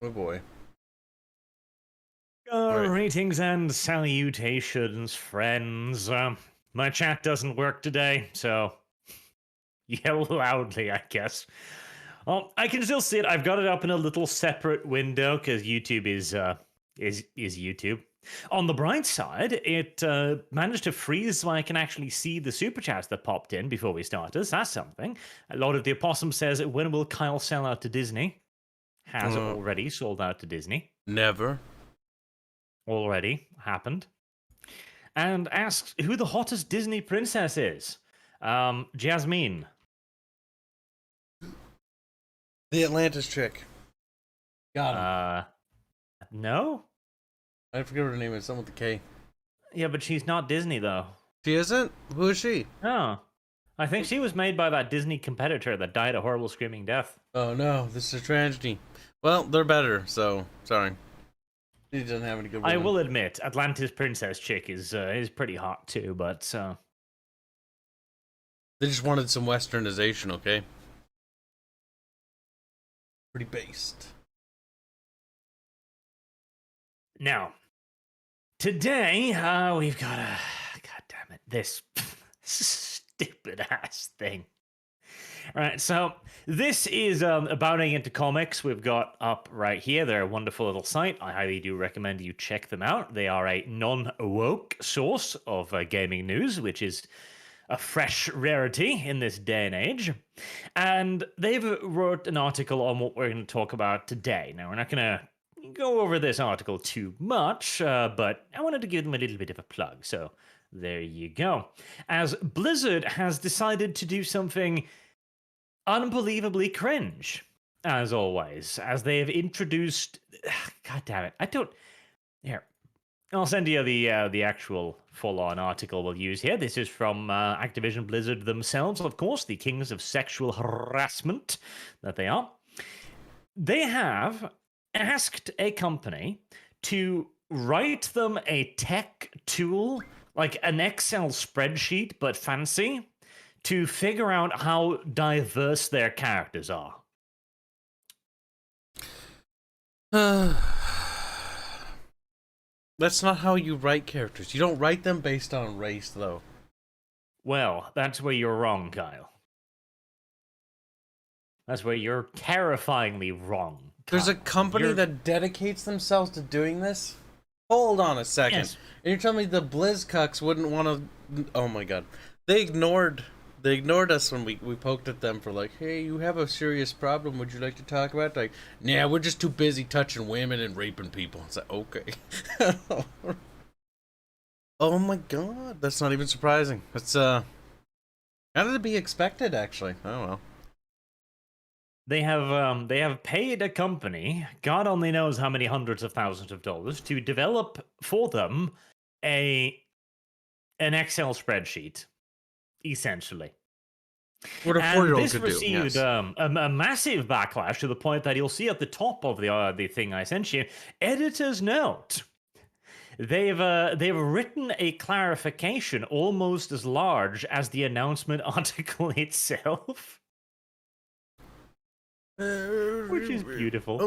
Oh boy. Right. Greetings and salutations, friends. My chat doesn't work today, so yell loudly, I guess. Well, I can still see it. I've got it up in a little separate window because YouTube is YouTube. On the bright side, it managed to freeze so I can actually see the super chats that popped in before we started. So that's something. Lord of the Opossum says, "When will Kyle sell out to Disney?" Has already sold out to Disney. Never. Already happened. And asks who the hottest Disney princess is. Jasmine. The Atlantis chick. Got him. No? I forget what her name is. Someone with a K. Yeah, but she's not Disney, though. She isn't? Who is she? Oh. I think she was made by that Disney competitor that died a horrible screaming death. Oh no, this is a tragedy. Well, they're better, so sorry. She doesn't have any good women. I will admit, Atlantis princess chick is pretty hot too, but They just wanted some westernization, okay? Pretty based. Now, today we've got a god damn it, this stupid ass thing. All right, so this is Abounding into Comics. We've got up right here. They're a wonderful little site. I highly do recommend you check them out. They are a non-woke source of gaming news, which is a fresh rarity in this day and age. And they've wrote an article on what we're going to talk about today. Now, we're not going to go over this article too much, but I wanted to give them a little bit of a plug. So there you go. As Blizzard has decided to do something unbelievably cringe, as always, as they have introduced. God damn it! I don't. Here, I'll send you the actual full-on article we'll use here. This is from Activision Blizzard themselves, of course, the kings of sexual harassment that they are. They have asked a company to write them a tech tool, like an Excel spreadsheet, but fancy, to figure out how diverse their characters are. That's not how you write characters. You don't write them based on race, though. Well, that's where you're wrong, Kyle. That's where you're terrifyingly wrong, Kyle. There's a company that dedicates themselves to doing this? Hold on a second. Yes. And you're telling me the BlizzCucks wouldn't want to... Oh my god. They ignored us when we poked at them for like, hey, you have a serious problem, would you like to talk about it? Like, nah, we're just too busy touching women and raping people. It's like, okay. Oh my god, that's not even surprising. That's kind of to be expected, actually. I don't know. They have paid a company, God only knows how many hundreds of thousands of dollars, to develop for them an Excel spreadsheet, essentially. What a 4-year-old could do. This received a massive backlash to the point that you'll see at the top of the thing I sent you. Editor's note. They've written a clarification almost as large as the announcement article itself. Which is beautiful.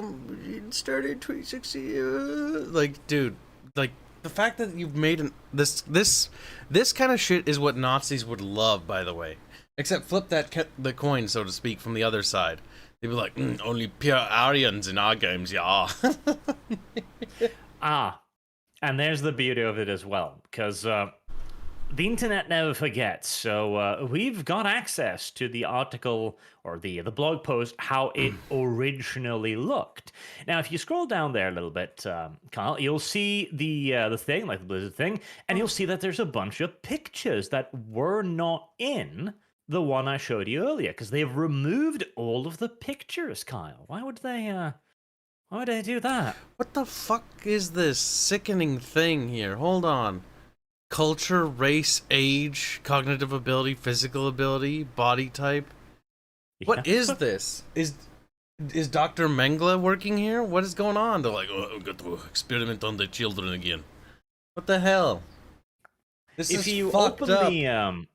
It started 2060. Like, dude, like the fact that you've made this kind of shit is what Nazis would love, by the way. Except flip the coin, so to speak, from the other side. They'd be like, only pure Aryans in our games, yeah. And there's the beauty of it as well, because the internet never forgets. So we've got access to the article or the blog post, how it originally looked. Now, if you scroll down there a little bit, Kyle, you'll see the thing, like the Blizzard thing, and you'll see that there's a bunch of pictures that were not in the one I showed you earlier, because they've removed all of the pictures, Kyle. Why would they do that? What the fuck is this sickening thing here? Hold on. Culture, race, age, cognitive ability, physical ability, body type. Yeah. What is this? Is Dr. Mengele working here? What is going on? They're like, oh, we've got to experiment on the children again. What the hell? This if is you fucked open up.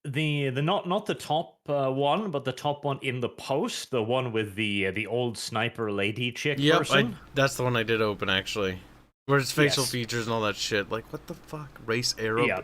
the not the top one, but the top one in the post, the one with the old sniper lady chick person. That's the one I did open actually. Where it's facial Yes. features and all that shit. Like, what the fuck? Race Arab? Yeah.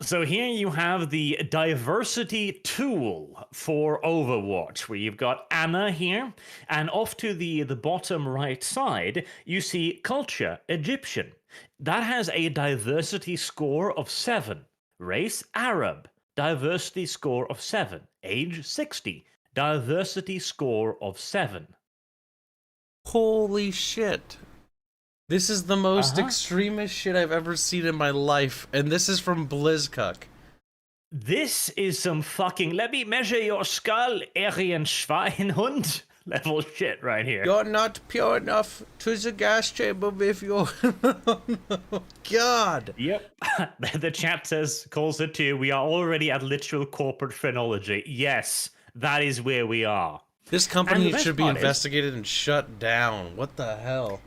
So here you have the diversity tool for Overwatch, where you've got Anna here, and off to the bottom right side, you see culture, Egyptian. That has a diversity score of 7. Race, Arab. Diversity score of 7. Age, 60. Diversity score of 7. Holy shit. This is the most extremist shit I've ever seen in my life, and this is from BlizzCuck. This is some fucking let me measure your skull, Aryan Schweinhund level shit right here. You're not pure enough to the gas chamber with your... God. Yep. The chat calls it too. We are already at literal corporate phrenology. Yes, that is where we are. This company should be investigated and shut down. What the hell?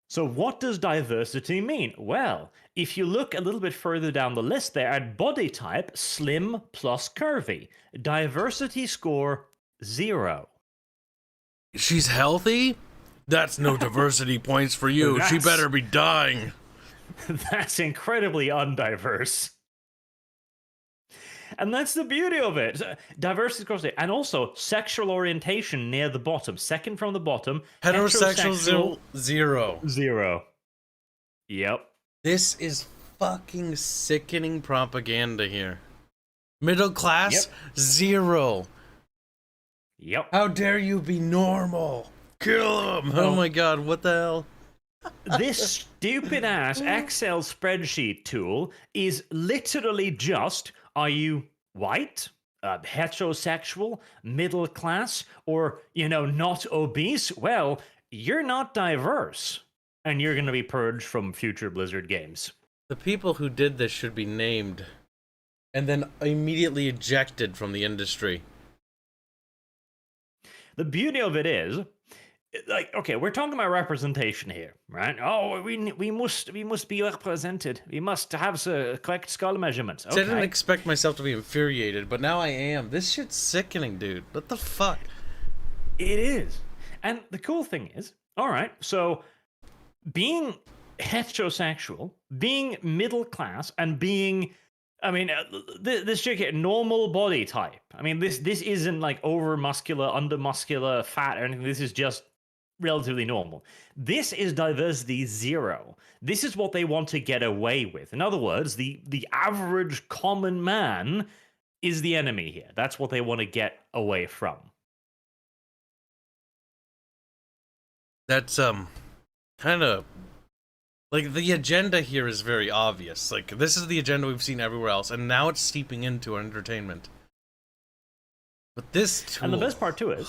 So what does diversity mean? Well, if you look a little bit further down the list there at body type, slim plus curvy. Diversity score, 0. She's healthy? That's no diversity points for you. She better be dying. That's incredibly undiverse. And that's the beauty of it. Diversity across it. And also, sexual orientation near the bottom. Second from the bottom. Heterosexual 0. 0. Yep. This is fucking sickening propaganda here. Middle class? 0. Yep. How dare you be normal? Kill him! Oh my god, what the hell? This stupid ass Excel spreadsheet tool is literally just, are you white, heterosexual, middle class, or, not obese? Well, you're not diverse, and you're going to be purged from future Blizzard games. The people who did this should be named, and then immediately ejected from the industry. The beauty of it is, okay, we're talking about representation here, right? Oh, we must be represented. We must have the correct skull measurements. Okay. I didn't expect myself to be infuriated, but now I am. This shit's sickening, dude. What the fuck? It is. And the cool thing is, all right, so being heterosexual, being middle class, and being... this chick here, normal body type. This isn't like over muscular, under muscular, fat, or anything. This is just relatively normal. This is diversity 0. This is what they want to get away with. In other words, the average common man is the enemy here. That's what they want to get away from. That's kind of like the agenda here is very obvious. Like, this is the agenda we've seen everywhere else, and now it's seeping into our entertainment. But this tool... And the best part too is,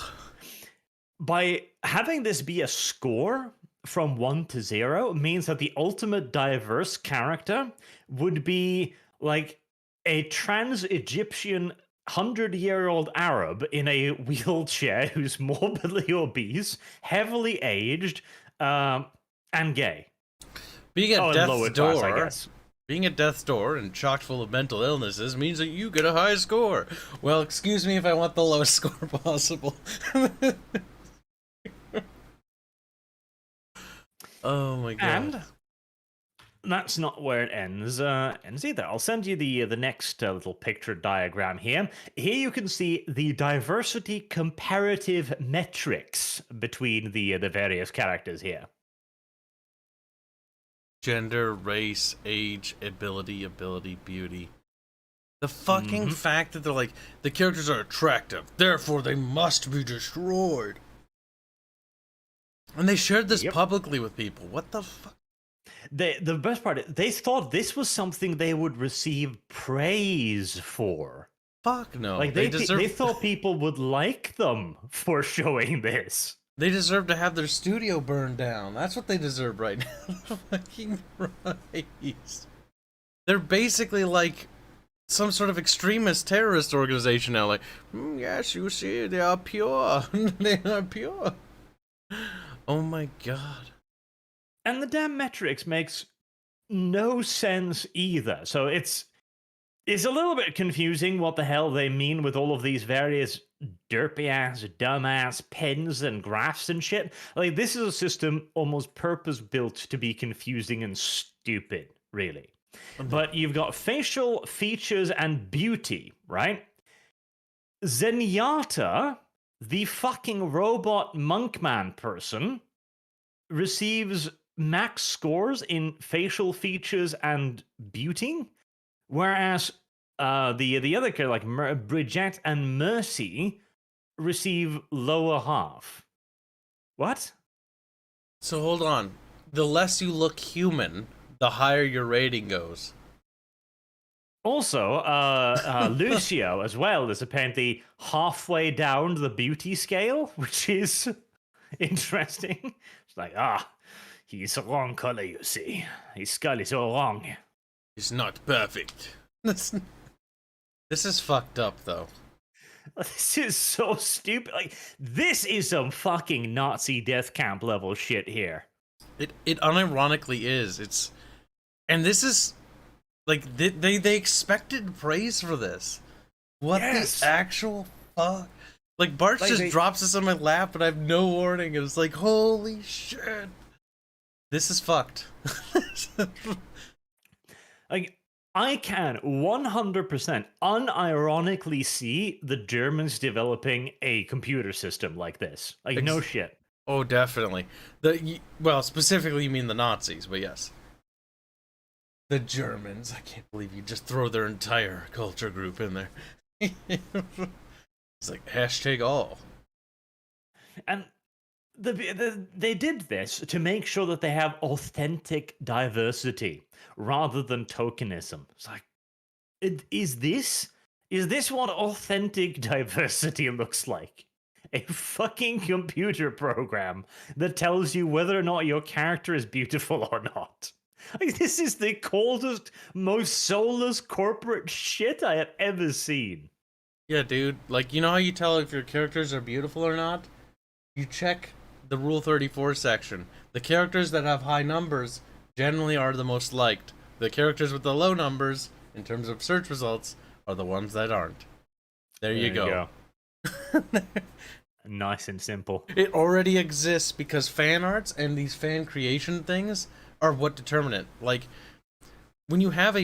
by having this be a score from 1 to 0 means that the ultimate diverse character would be like a trans-Egyptian 100-year-old Arab in a wheelchair who's morbidly obese, heavily aged, and gay. Being at death's door, class, I guess. Being at death's door and chock full of mental illnesses means that you get a high score. Well, excuse me if I want the lowest score possible. Oh my god. And that's not where it ends either. I'll send you the next little picture diagram here. Here you can see the diversity comparative metrics between the various characters here. Gender, race, age, ability, beauty. The fucking fact that they're like, the characters are attractive, therefore they must be destroyed. And they shared this publicly with people. What the fuck? The best part, they thought this was something they would receive praise for. Fuck no. Like they thought people would like them for showing this. They deserve to have their studio burned down. That's what they deserve right now. Fucking Christ. They're basically like some sort of extremist terrorist organization now. Like, yes, you see, they are pure. They are pure. Oh my god. And the damn metrics makes no sense either. So it's it's a little bit confusing what the hell they mean with all of these various derpy-ass, dumb-ass pens and graphs and shit. Like, this is a system almost purpose-built to be confusing and stupid, really. But you've got facial features and beauty, right? Zenyatta, the fucking robot monkman person, receives max scores in facial features and beauty, whereas the other character, like Bridget and Mercy, receive lower half. What? So hold on. The less you look human, the higher your rating goes. Also, Lucio as well is apparently halfway down the beauty scale, which is interesting. It's like, he's a wrong color, you see. His skull is all wrong. He's not perfect. This is fucked up, though. This is so stupid. Like, this is some fucking Nazi death camp level shit here. It unironically is. And this is like they expected praise for this. What the actual fuck? Like Bart just drops this on my lap, and I have no warning. And it's like, holy shit, this is fucked. Like, I can 100% unironically see the Germans developing a computer system like this. Like, no shit. Oh, definitely. Well, specifically, you mean the Nazis, but yes. The Germans. I can't believe you just throw their entire culture group in there. It's like hashtag all. And they did this to make sure that they have authentic diversity rather than tokenism. It's like, is this what authentic diversity looks like? A fucking computer program that tells you whether or not your character is beautiful or not. Like, this is the coldest, most soulless corporate shit I have ever seen. Yeah, dude. Like, you know how you tell if your characters are beautiful or not? You check the Rule 34 section. The characters that have high numbers generally are the most liked. The characters with the low numbers, in terms of search results, are the ones that aren't. There you go. Nice and simple. It already exists because fan arts and these fan creation things are what determine it. Like, when you have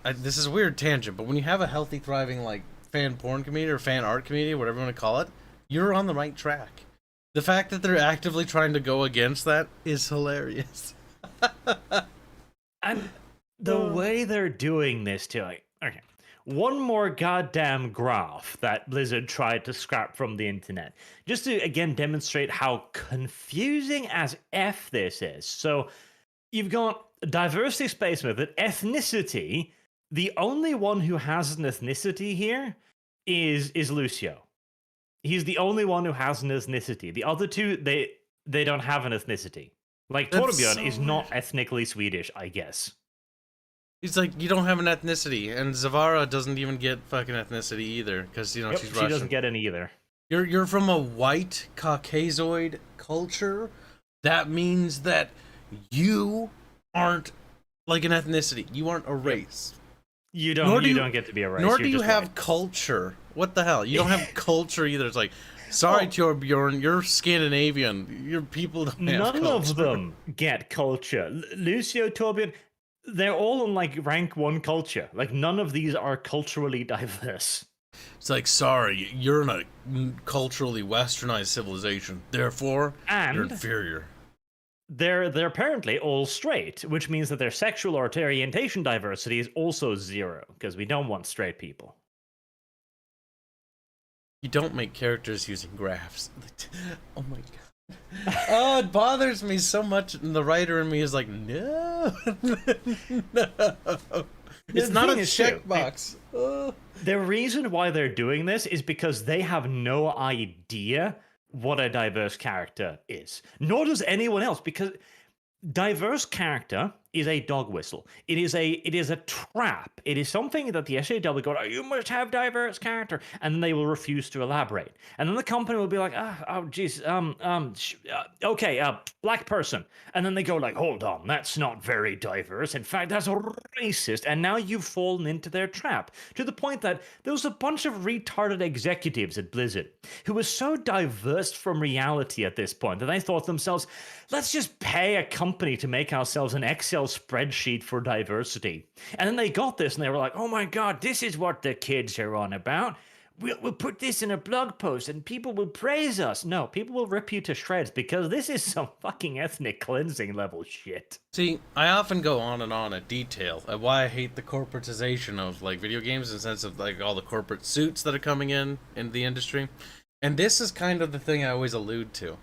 this is a weird tangent, but when you have a healthy, thriving, like, fan porn community or fan art community, whatever you want to call it, you're on the right track. The fact that they're actively trying to go against that is hilarious. And the way they're doing this too, like, okay, one more goddamn graph that Blizzard tried to scrap from the internet, just to again demonstrate how confusing as F this is. So you've got diversity space method, ethnicity. The only one who has an ethnicity here is Lucio. He's the only one who has an ethnicity. The other two, they don't have an ethnicity. Like, Torbjorn is not ethnically Swedish, I guess. He's like, you don't have an ethnicity, and Zavara doesn't even get fucking ethnicity either, because, you know, she's Russian. She doesn't get any either. You're from a white Caucasoid culture. That means that you aren't like an ethnicity. You aren't a race. You don't get to be a race. Nor do you have culture. What the hell? You don't have culture either. It's like, sorry, Torbjorn, you're Scandinavian. Your people don't have culture. None of them get culture. Lucio, Torbjorn, they're all in like rank 1 culture. Like, none of these are culturally diverse. It's like, sorry, you're in a culturally westernized civilization. Therefore, you're inferior. They're apparently all straight, which means that their sexual or orientation diversity is also 0, because we don't want straight people. You don't make characters using graphs. Oh my god. Oh, it bothers me so much. And the writer in me is like, no. No. It's not a checkbox. The reason why they're doing this is because they have no idea what a diverse character is. Nor does anyone else, because diverse character is a dog whistle. It is a trap. It is something that the SJW go, oh, you must have diverse character, and then they will refuse to elaborate. And then the company will be like, okay, black person. And then they go like, hold on, that's not very diverse. In fact, that's racist. And now you've fallen into their trap, to the point that there was a bunch of retarded executives at Blizzard who were so diverse from reality at this point that they thought to themselves, let's just pay a company to make ourselves an Excel spreadsheet for diversity. And then they got this and they were like, oh my God, this is what the kids are on about. We'll put this in a blog post and people will praise us. No, people will rip you to shreds because this is some fucking ethnic cleansing level shit. See, I often go on and on at detail at why I hate the corporatization of like video games in the sense of like all the corporate suits that are coming in the industry. And this is kind of the thing I always allude to.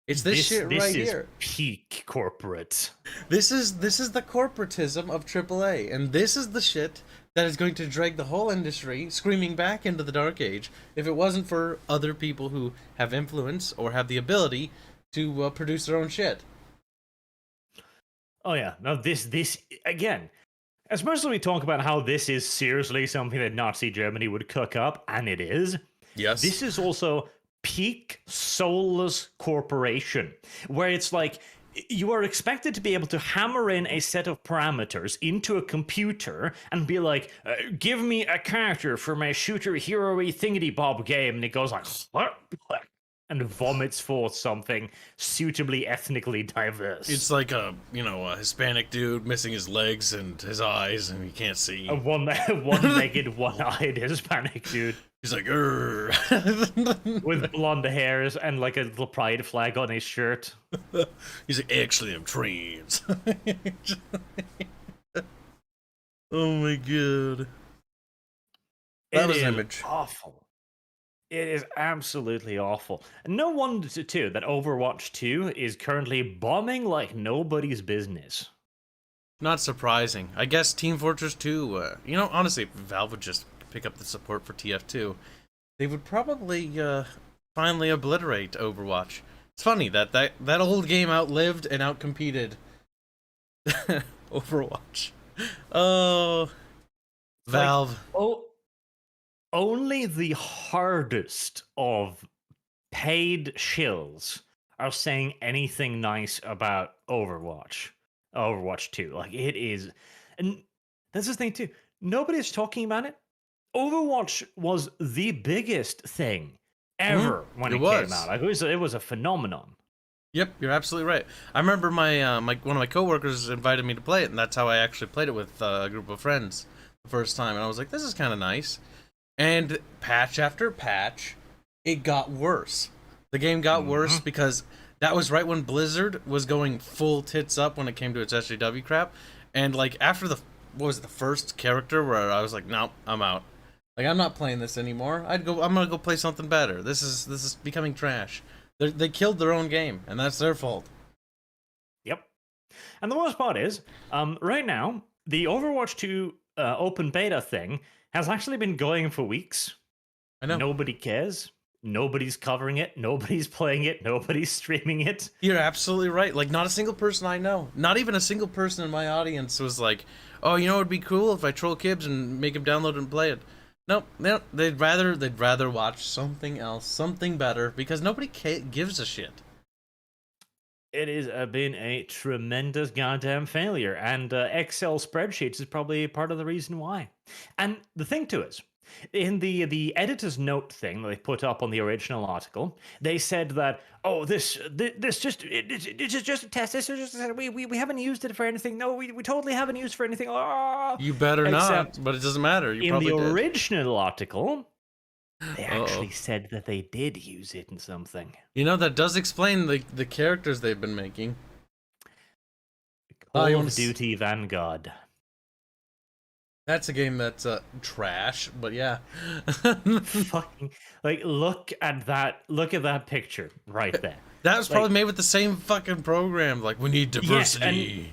It's this shit right here. This is peak corporate. This is the corporatism of AAA, and this is the shit that is going to drag the whole industry screaming back into the dark age if it wasn't for other people who have influence or have the ability to produce their own shit. Oh yeah, no, this again. As much as we talk about how this is seriously something that Nazi Germany would cook up, and it is. Yes. This is also peak soulless corporation, where it's like you are expected to be able to hammer in a set of parameters into a computer and be like, give me a character for my shooter hero-y thingity-bob game, and it goes like and vomits forth something suitably ethnically diverse. It's like a Hispanic dude missing his legs and his eyes and he can't see. A one-legged, one-eyed Hispanic dude. He's like, with blonde hairs and like a little pride flag on his shirt. He's like, actually, I'm trans. Oh my god. That was an image. Awful. It is absolutely awful. And no wonder, too, that Overwatch 2 is currently bombing like nobody's business. Not surprising. I guess Team Fortress 2, honestly, if Valve would just pick up the support for TF2, they would probably finally obliterate Overwatch. It's funny that old game outlived and outcompeted Overwatch. Oh, Valve. Like, only the hardest of paid shills are saying anything nice about Overwatch 2. Like, it is, and that's the thing too. Nobody's talking about it. Overwatch was the biggest thing ever when it came out. Like, it was a phenomenon. Yep, you're absolutely right. I remember my one of my coworkers invited me to play it, and that's how I actually played it with a group of friends the first time. And I was like, this is kind of nice. And patch after patch, it got worse. The game got worse because that was right when Blizzard was going full tits up when it came to its SJW crap. And like after the first character where I was like, no, I'm out. Like, I'm not playing this anymore. I'm gonna go play something better. This is becoming trash. They killed their own game, and that's their fault. Yep. And the worst part is, right now, the Overwatch 2 open beta thing has actually been going for weeks. I know. Nobody cares. Nobody's covering it. Nobody's playing it. Nobody's streaming it. You're absolutely right. Like, not a single person I know, not even a single person in my audience was like, oh, you know what would be cool if I troll kids and make them download it and play it. Nope, they'd rather watch something else, something better, because nobody gives a shit. It has been a tremendous goddamn failure, and Excel spreadsheets is probably part of the reason why. And the thing too is, in the editor's note thing that they put up on the original article, they said that, oh, this is just a test. This is just we haven't used it for anything. No, we totally haven't used it for anything. Oh! You better not, but it doesn't matter. You in the did. Original article, they actually said that they did use it in something. You know, that does explain the characters they've been making. Call of Duty Vanguard. That's a game that's trash, but yeah. Fucking, like, look at that picture right there. That was probably made with the same fucking program. Like, we need diversity. Yes,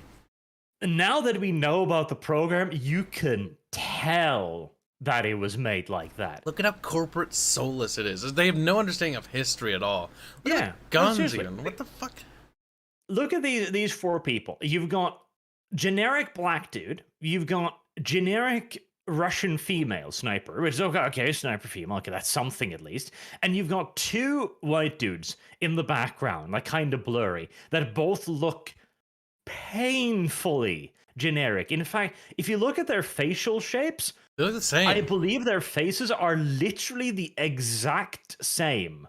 and now that we know about the program, you can tell that it was made like that. Look at how corporate soulless it is. They have no understanding of history at all. Look yeah, at guns even. What the fuck? Look at these four people. You've got generic black dude. You've got generic Russian female sniper, which is okay, sniper female. Okay, that's something at least. And you've got two white dudes in the background, like kind of blurry, that both look painfully generic. In fact, if you look at their facial shapes, they look the same. I believe their faces are literally the exact same.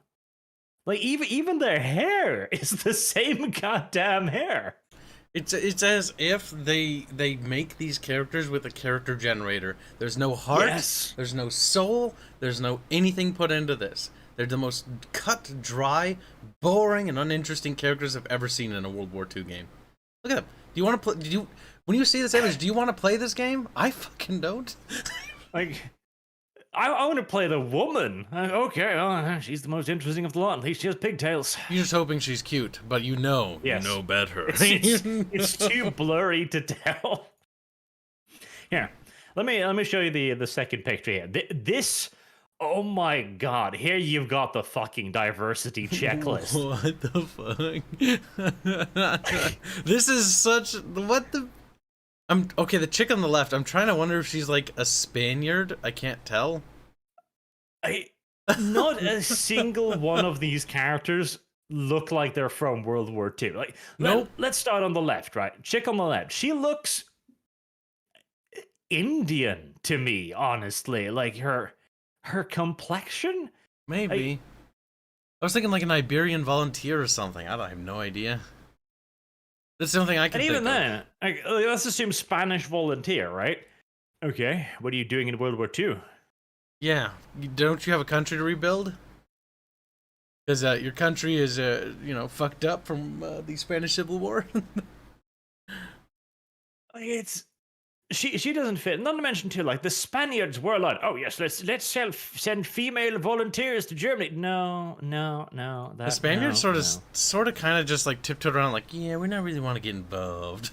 Like even their hair is the same goddamn hair. It's as if they make these characters with a character generator. There's no heart, Yes. There's no soul, there's no anything put into this. They're the most cut, dry, boring, and uninteresting characters I've ever seen in a World War II game. Look at them. Do you want to play? When you see this image, do you want to play this game? I fucking don't. Like, I want to play the woman. Okay, well, she's the most interesting of the lot. At least she has pigtails. You're just hoping she's cute, but you know better. It's too blurry to tell. Here, let me show you the second picture here. This, oh my god! Here you've got the fucking diversity checklist. What the fuck? This is such what the. Okay, the chick on the left, I'm trying to wonder if she's like a Spaniard. I can't tell. Not a single one of these characters look like they're from World War II. Like, nope. Let's start on the left, right? Chick on the left. She looks Indian to me, honestly. Like her complexion? Maybe. I was thinking like an Iberian volunteer or something. I have no idea. That's the only thing I can think of. And even then, let's assume Spanish volunteer, right? Okay, what are you doing in World War II? Yeah, don't you have a country to rebuild? Because your country is, fucked up from the Spanish Civil War. She doesn't fit. Not to mention too, like the Spaniards were like, oh yes, let's send female volunteers to Germany. No. The Spaniards sort of kind of just like tiptoed around, like, yeah, we don't really want to get involved.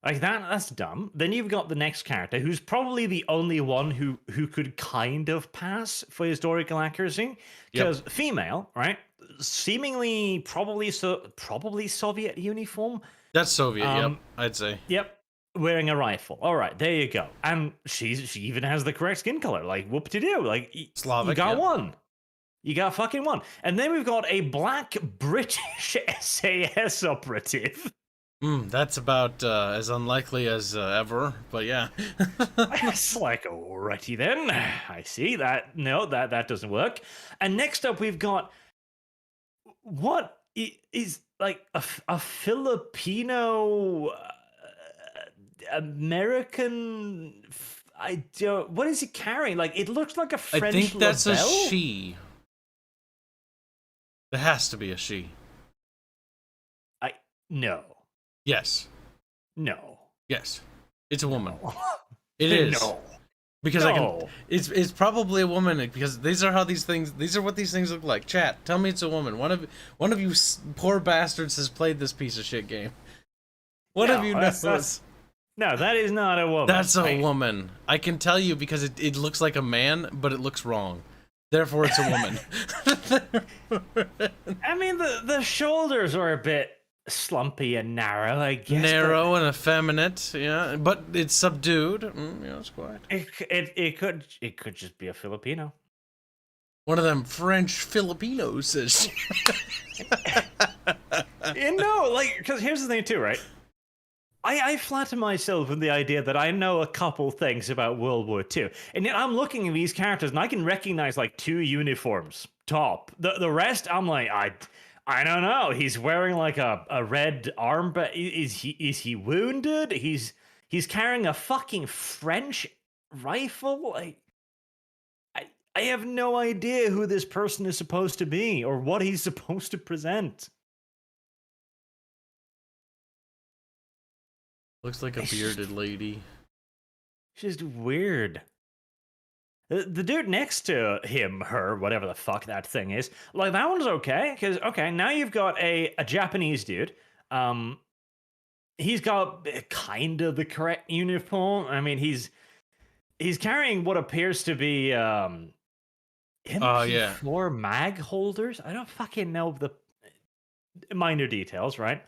Like that's dumb. Then you've got the next character, who's probably the only one who could kind of pass for historical accuracy, because female, right? Seemingly, probably Soviet uniform. That's Soviet, yep, I'd say. Yep, wearing a rifle. All right, there you go. And she even has the correct skin color. Like, whoop-de-doo. Like, Slavic, you got one. You got fucking one. And then we've got a black British SAS operative. That's about as unlikely as ever, but yeah. It's like, alrighty then. I see that. No, that doesn't work. And next up, we've got what is like a Filipino American. I don't. What is he carrying? Like, it looks like a French. I think that's label. a she. There has to be a she. No. Yes. No. Yes. It's a woman. No. It is. No. Because it's probably a woman, because these are what these things look like. Chat, tell me it's a woman. One of you poor bastards has played this piece of shit game. One of you knows. No, that is not a woman. That's a woman. I can tell you because it looks like a man, but it looks wrong. Therefore, it's a woman. I mean, the shoulders are a bit slumpy and narrow, I guess. Narrow and effeminate, yeah, but it's subdued. Yeah, it's quiet. It could just be a Filipino. One of them French Filipinos says. Because here's the thing too, right? I flatter myself with the idea that I know a couple things about World War II, and yet I'm looking at these characters and I can recognize like 2 uniforms top. The rest, I'm like, I don't know. He's wearing like a red armband. Is he wounded? He's carrying a fucking French rifle. Like, I have no idea who this person is supposed to be or what he's supposed to present. Looks like a bearded lady. It's just weird. The dude next to him, her, whatever the fuck that thing is, like, that one's okay, because, okay, now you've got a Japanese dude. He's got kind of the correct uniform. I mean, he's carrying what appears to be MP4 mag holders. I don't fucking know the minor details, right?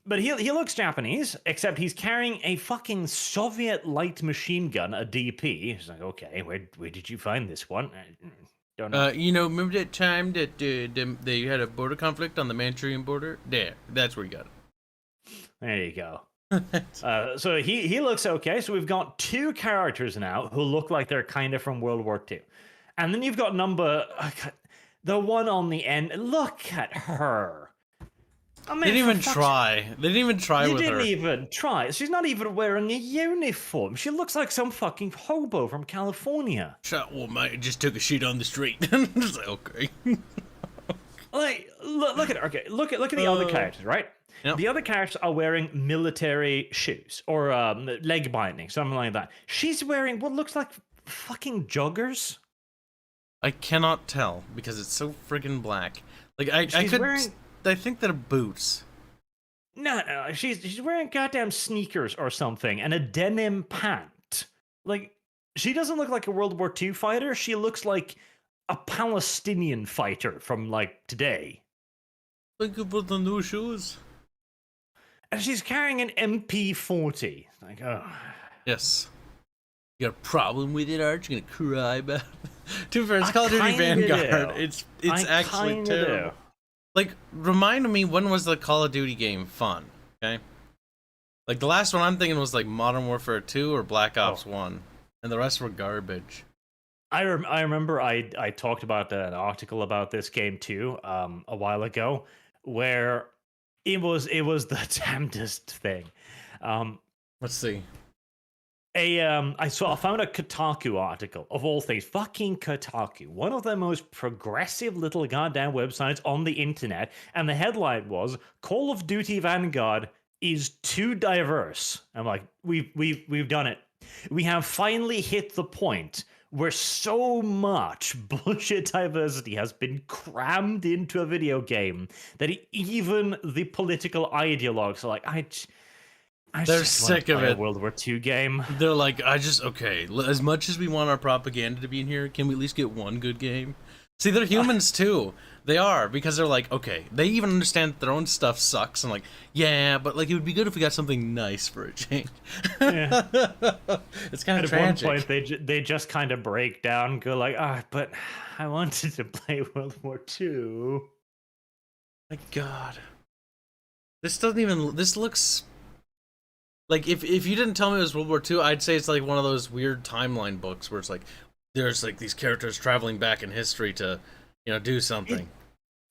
But he looks Japanese, except he's carrying a fucking Soviet light machine gun, a DP. He's like, okay, where did you find this one? I don't know. You know, remember that time that they had a border conflict on the Manchurian border? There, that's where you got it. There you go. So he looks okay. So we've got two characters now who look like they're kind of from World War II. And then you've got the one on the end. Look at her. I mean, they didn't even try. They didn't even try with her. You didn't even try. She's not even wearing a uniform. She looks like some fucking hobo from California. Well, mate, just took a shit on the street. Just like, okay. Like, look at her. Okay, look at the other characters, right? Yep. The other characters are wearing military shoes or leg binding, something like that. She's wearing what looks like fucking joggers. I cannot tell because it's so friggin' black. Like I think they're boots. No, she's wearing goddamn sneakers or something and a denim pant. Like, she doesn't look like a World War II fighter. She looks like a Palestinian fighter from like today. Thank you for the new shoes. And she's carrying an MP40. Like, oh. Yes. You got a problem with it, Arch? You're gonna cry about it. To be fair, it's Call of Duty Vanguard. It's actually terrible. Like, remind me, when was the Call of Duty game fun? Okay? Like, the last one I'm thinking was like Modern Warfare 2 or Black Ops 1. And the rest were garbage. I remember I talked about an article about this game too, a while ago, where it was the damnedest thing. Let's see. I found a Kotaku article, of all things, fucking Kotaku, one of the most progressive little goddamn websites on the internet, and the headline was Call of Duty Vanguard is too diverse. I'm like, we've done it. We have finally hit the point where so much bullshit diversity has been crammed into a video game that even the political ideologues are like, they're sick of it. A World War II game. They're like, okay, as much as we want our propaganda to be in here, can we at least get one good game? See, they're humans too. They are, because they're like, okay, they even understand that their own stuff sucks. And like, yeah, but like, it would be good if we got something nice for a change. Yeah. It's kind of tragic. At one point, they just kind of break down, go like, but I wanted to play World War II. My God. This looks... Like, if you didn't tell me it was World War II, I'd say it's like one of those weird timeline books where it's like, there's like these characters traveling back in history to, you know, do something.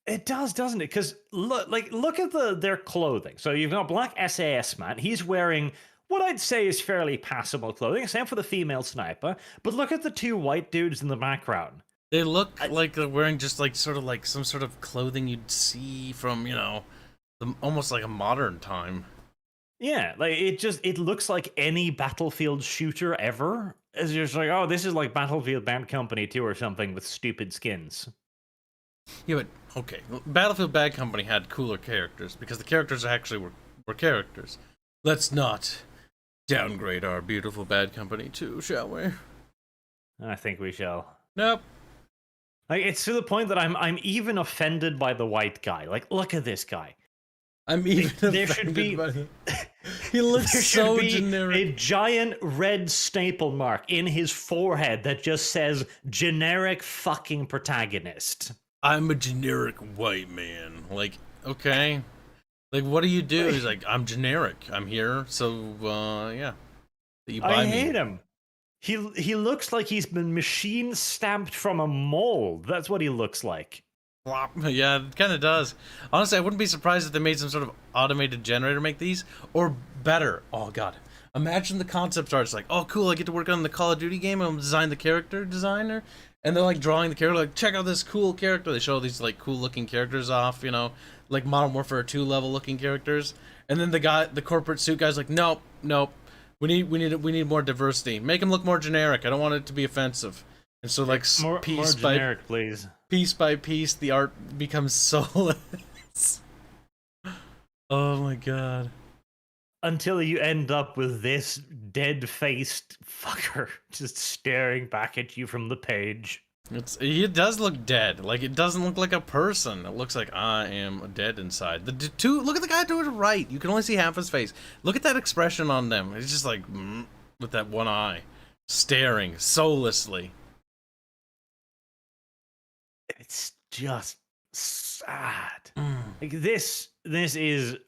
It does, doesn't it? Because look at their clothing. So you've got Black SAS man. He's wearing what I'd say is fairly passable clothing, except for the female sniper. But look at the two white dudes in the background. They look like they're wearing just like sort of like some sort of clothing you'd see from, you know, almost like a modern time. Yeah, like it looks like any Battlefield shooter ever. It's just like, oh, this is like Battlefield Bad Company 2 or something with stupid skins. Yeah, but okay, Battlefield Bad Company had cooler characters because the characters actually were characters. Let's not downgrade our beautiful Bad Company 2, shall we? I think we shall. Nope. Like, it's to the point that I'm even offended by the white guy. Like, look at this guy. I'm even there should be he looks so generic. A giant red staple mark in his forehead that just says generic fucking protagonist. I'm a generic white man. Like, okay. Like, what do you do? He's like, I'm generic. I'm here, so yeah. You buy I me. hate him. He looks like he's been machine stamped from a mold. That's what he looks like. Yeah, it kind of does. Honestly, I wouldn't be surprised if they made some sort of automated generator make these, or better. Oh God, imagine the concept art. It's like, oh cool, I get to work on the Call of Duty game. I'm design the character designer, and they're like drawing the character. Like, check out this cool character. They show these like cool looking characters off, you know, like Modern Warfare 2 level looking characters. And then the corporate suit guy's like, nope. We need more diversity. Make him look more generic. I don't want it to be offensive. And so like more generic, please. Piece by piece, the art becomes soulless. Oh my God. Until you end up with this dead-faced fucker just staring back at you from the page. He does look dead. Like, it doesn't look like a person. It looks like I am dead inside. Look at the guy to the right. You can only see half his face. Look at that expression on them. It's just like, with that one eye, staring soullessly. It's just sad. Like this is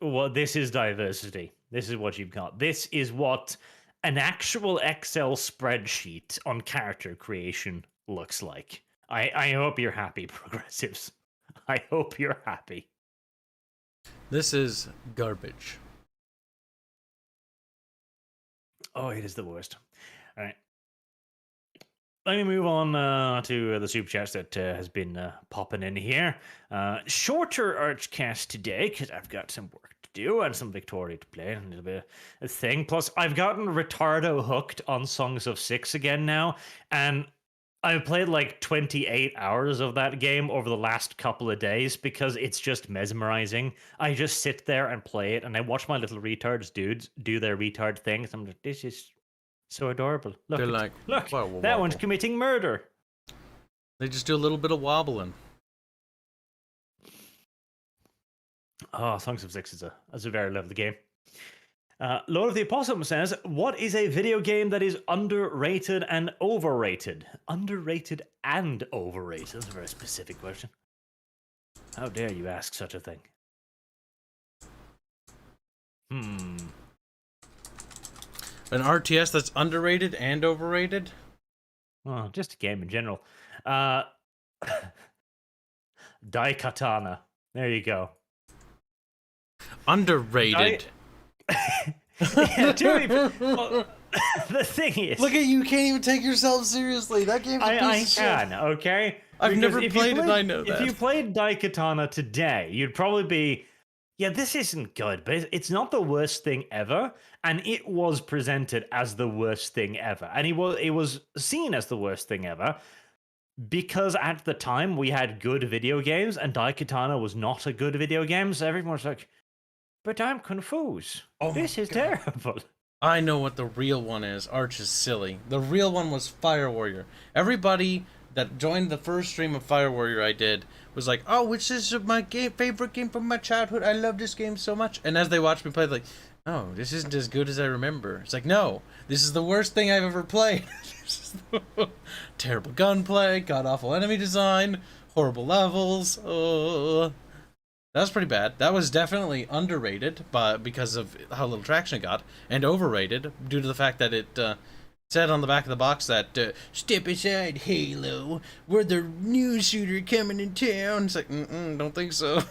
diversity. This is what you've got. This is what an actual Excel spreadsheet on character creation looks like. I hope you're happy, progressives. I hope you're happy. This is garbage. Oh, it is the worst. All right. Let me move on to the super chats that has been popping in here. Shorter ArchCast today because I've got some work to do and some Victoria to play and a little bit of a thing. Plus, I've gotten retardo hooked on Songs of Six again now, and I've played like 28 hours of that game over the last couple of days because it's just mesmerizing. I just sit there and play it, and I watch my little retards dudes do their retard things. I'm like, this is so adorable. Look, They're like, look, wobble, that one's wobble. committing murder. They just do a little bit of wobbling. Oh, Songs of Six is a very lovely game. Lord of the Opossum says, what is a video game that is underrated and overrated? Underrated and overrated? That's a very specific question. How dare you ask such a thing? An RTS that's underrated and overrated? Oh, just a game in general. Daikatana. There you go. Underrated. Yeah, well, the thing is, Look at you, can't even take yourself seriously. That game's a piece I of shit. can, okay? I've Because never if you played it, I know that. If you played Daikatana today, you'd probably be, yeah, this isn't good, but it's not the worst thing ever. And it was presented as the worst thing ever. And it was seen as the worst thing ever because at the time we had good video games and Daikatana was not a good video game. So everyone was like, but I'm confused. Oh this is God. terrible. I know what the real one is. Arch is silly. The real one was Fire Warrior. Everybody that joined the first stream of Fire Warrior I did was like, oh, which is my favorite game from my childhood. I love this game so much. And as they watched me play, they're like, oh, this isn't as good as I remember. It's like, no, this is the worst thing I've ever played. Terrible gunplay, god-awful enemy design, horrible levels. That was pretty bad. That was definitely underrated because of how little traction it got, and overrated due to the fact that it said on the back of the box that step aside, Halo, we're the new shooter coming in town. It's like, don't think so.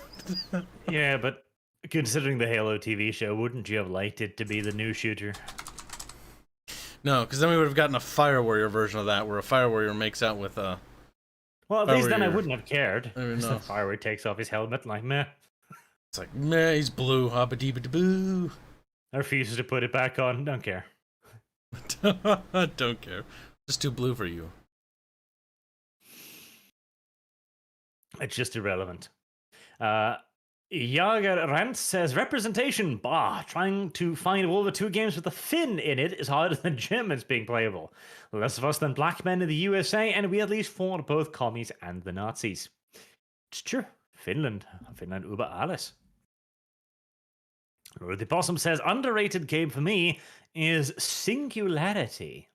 Yeah, but considering the Halo TV show, wouldn't you have liked it to be the new shooter? No, because then we would have gotten a Fire Warrior version of that, where a Fire Warrior makes out with Well, at least then I wouldn't have cared. I mean, Just no. the Fireway takes off his helmet, like, meh. It's like, meh, he's blue, habba-dee-ba-dee-boo. I refuses to put it back on, don't care. Don't care. Just too blue for you. It's just irrelevant. Jager Rant says, representation, bah, trying to find all the two games with a Finn in it is harder than Germans being playable. Less of us than black men in the USA, and we at least fought both commies and the Nazis. It's true. Finland über alles. Lord the Possum says, underrated game for me is Singularity.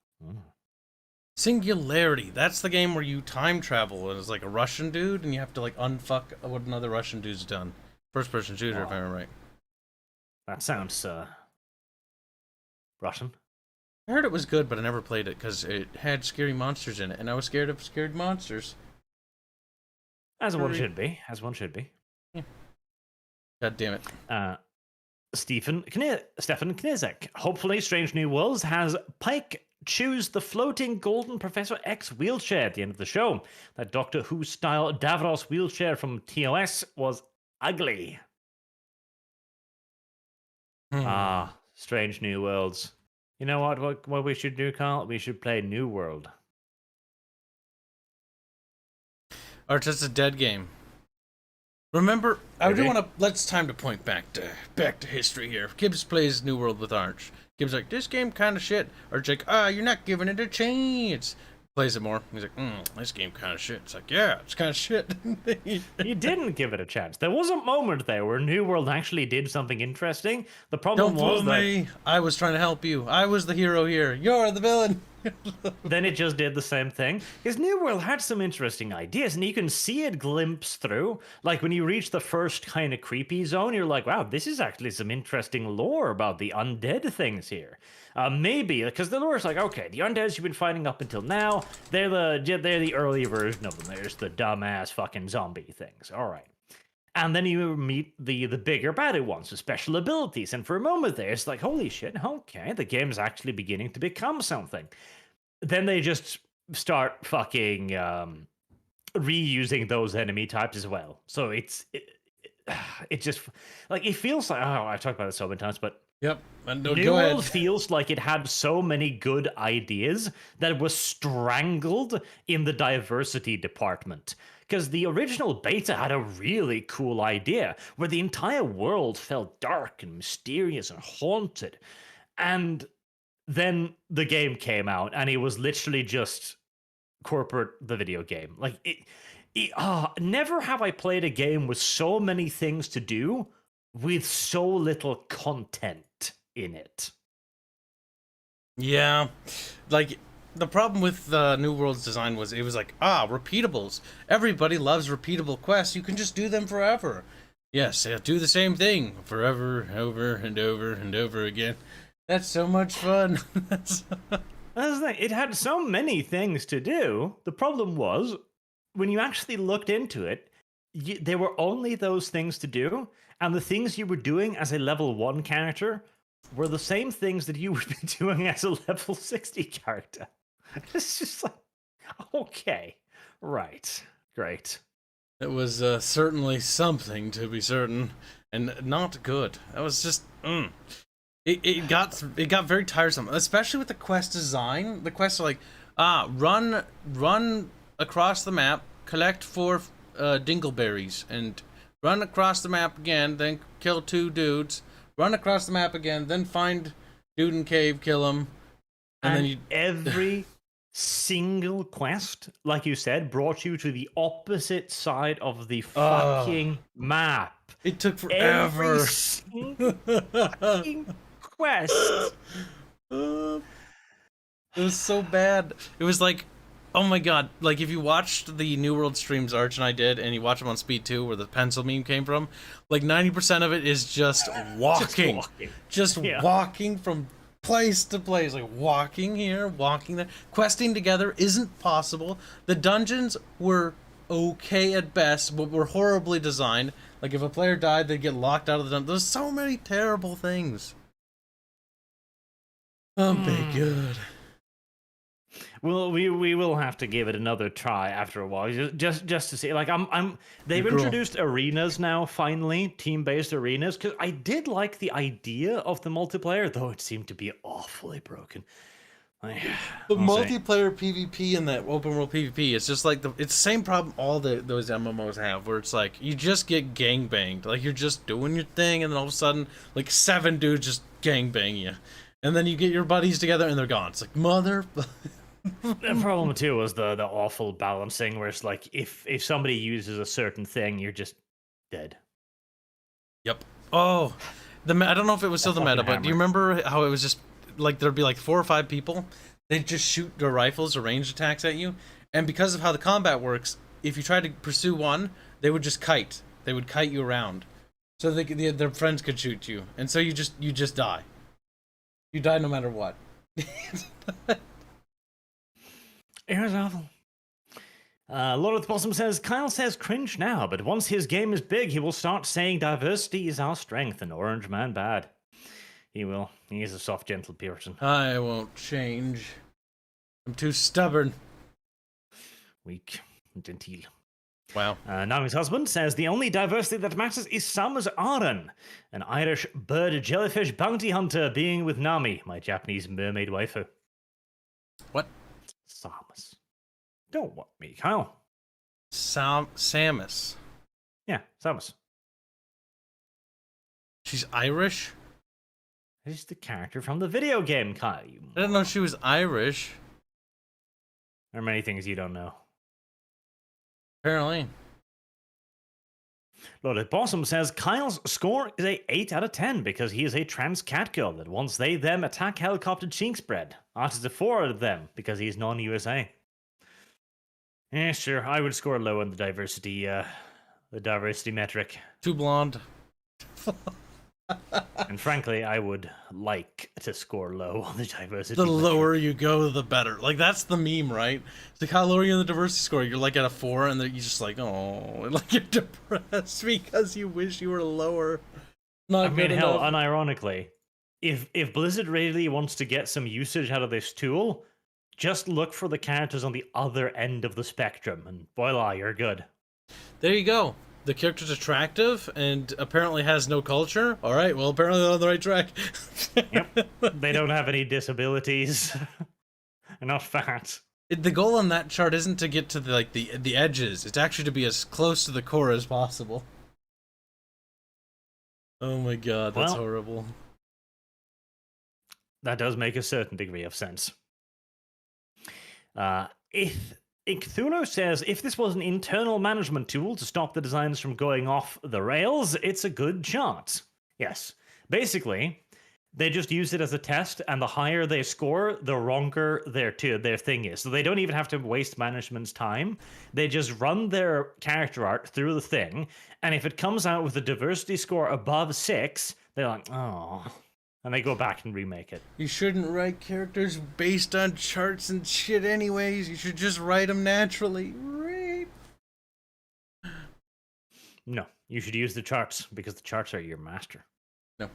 Singularity. That's the game where you time travel and it's like a Russian dude and you have to like unfuck what another Russian dude's done. First person shooter, if I remember right. That sounds Russian. I heard it was good, but I never played it because it had scary monsters in it, and I was scared of scared monsters. As one should be. As one should be. Yeah. God damn it. Stefan Knizek. Hopefully, Strange New Worlds has Pike choose the floating golden Professor X wheelchair at the end of the show. That Doctor Who style Davros wheelchair from TOS was ugly. Strange New Worlds. You know what we should do, Carl? We should play New World. Arch, that's a dead game. Remember, I do want to. Let's time to point back to history here. Gibbs plays New World with Arch. Gibbs like, this game kind of shit. Arch like, you're not giving it a chance. Plays it more. He's like, this game kind of shit. It's like, yeah, it's kind of shit. You didn't give it a chance. There was a moment there where New World actually did something interesting. The problem Don't was fool that me. I was trying to help you. I was the hero here. You're the villain. then it just did the same thing. Because New World had some interesting ideas, and you can see it glimpse through. Like when you reach the first kind of creepy zone, you're like, wow, this is actually some interesting lore about the undead things here. Maybe because the lore is like, okay, the undeads you've been fighting up until now, they're the early version of them. There's the dumbass fucking zombie things. All right. And then you meet the bigger, badder ones with special abilities. And for a moment there, it's like, holy shit, okay, the game's actually beginning to become something. Then they just start fucking reusing those enemy types as well. So it just, like, it feels like, oh, I've talked about this so many times, but Yep. And no, New go World ahead. feels like it had so many good ideas that it was strangled in the diversity department. Because the original beta had a really cool idea where the entire world felt dark and mysterious and haunted. And then the game came out and it was literally just corporate the video game. Like never have I played a game with so many things to do with so little content in it. Yeah. Like, the problem with New World's design was it was like, repeatables. Everybody loves repeatable quests. You can just do them forever. Yes, they'll do the same thing forever, over and over and over again. That's so much fun. That's the thing. It had so many things to do. The problem was, when you actually looked into it, there were only those things to do, and the things you were doing as a level 1 character were the same things that you would be doing as a level 60 character. It's just like, okay, right, great. It was certainly something, to be certain, and not good. That was just, It got very tiresome, especially with the quest design. The quests are like, run across the map, collect 4 dingleberries, and run across the map again, then kill 2 dudes. Run across the map again, then find dude in cave, kill him, and then you. Every single quest, like you said, brought you to the opposite side of the fucking map. It took forever. Every single fucking quest. It was so bad. It was like, oh my god, like if you watched the New World streams Arch and I did, and you watch them on Speed 2 where the pencil meme came from, like 90% of it is just walking. Just walking from place to place, like walking here, walking there. Questing together isn't possible. The dungeons were okay at best, but were horribly designed. Like if a player died, they'd get locked out of the dungeon. There's so many terrible things. Oh my god. Well, we will have to give it another try after a while, just to see. Like they've introduced arenas now, finally, team-based arenas. Because I did like the idea of the multiplayer, though it seemed to be awfully broken. The multiplayer PvP and that open world PvP, it's just like it's the same problem all those MMOs have, where it's like you just get gangbanged. Like you're just doing your thing, and then all of a sudden, like 7 dudes just gangbang you, and then you get your buddies together and they're gone. It's like mother. The problem too was the awful balancing, where it's like if somebody uses a certain thing, you're just dead. Yep. Oh, I don't know if it was still the meta, but do you remember how it was just like there'd be like 4 or 5 people, they'd just shoot their rifles or ranged attacks at you, and because of how the combat works, if you tried to pursue one, they would just kite. They would kite you around, so their friends could shoot you, and so you just die. You die no matter what. It was awful. Lord of the Possum says, Kyle says cringe now, but once his game is big, he will start saying diversity is our strength and Orange Man bad. He will. He is a soft, gentle Puritan. I won't change. I'm too stubborn. Weak. Genteel. Wow. Nami's husband says, the only diversity that matters is Samus Aran, an Irish bird jellyfish bounty hunter being with Nami, my Japanese mermaid waifu. What? Samus. Don't want me, Kyle. Samus. Yeah, Samus. She's Irish? This is the character from the video game, Kyle. I didn't know she was Irish. There are many things you don't know. Apparently. Lord of Possum says Kyle's score is a 8 out of 10 because he is a trans cat girl that wants they them attack helicopter cheek spread. Art is a 4 out of them because he's non-USA. Yeah, sure. I would score low on the diversity metric. Too blonde. And frankly, I would like to score low on the diversity The metric. lower you go, the better. Like, that's the meme, right? It's like, how low are you in the diversity score? You're like at a 4, and then you're just like, oh, like you're depressed because you wish you were lower. Not I mean, good hell, enough. unironically, if Blizzard really wants to get some usage out of this tool, just look for the characters on the other end of the spectrum, and voila, you're good. There you go. The character's attractive and apparently has no culture. All right, well, apparently they're on the right track. Yep. They don't have any disabilities. They're not fat. The goal on that chart isn't to get to the edges. It's actually to be as close to the core as possible. Oh my god, that's horrible. That does make a certain degree of sense. If Cthulhu says, if this was an internal management tool to stop the designs from going off the rails, it's a good chart. Yes. Basically, they just use it as a test, and the higher they score, the wronger their thing is. So they don't even have to waste management's time. They just run their character art through the thing, and if it comes out with a diversity score above 6, they're like, oh... And they go back and remake it. You shouldn't write characters based on charts and shit anyways. You should just write them naturally. Right? No, you should use the charts, because the charts are your master. No.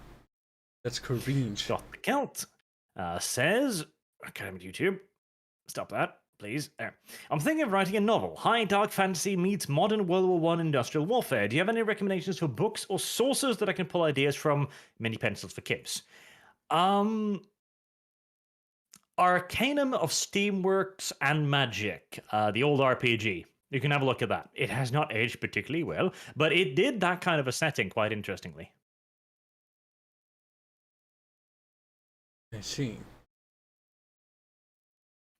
That's cringe. Dot the Celt says, okay, I'm at YouTube. Stop that, please. There. I'm thinking of writing a novel. High dark fantasy meets modern World War I industrial warfare. Do you have any recommendations for books or sources that I can pull ideas from? Mini pencils for kids. Arcanum of Steamworks and Magic, the old RPG. You can have a look at that. It has not aged particularly well, but it did that kind of a setting quite interestingly. I see.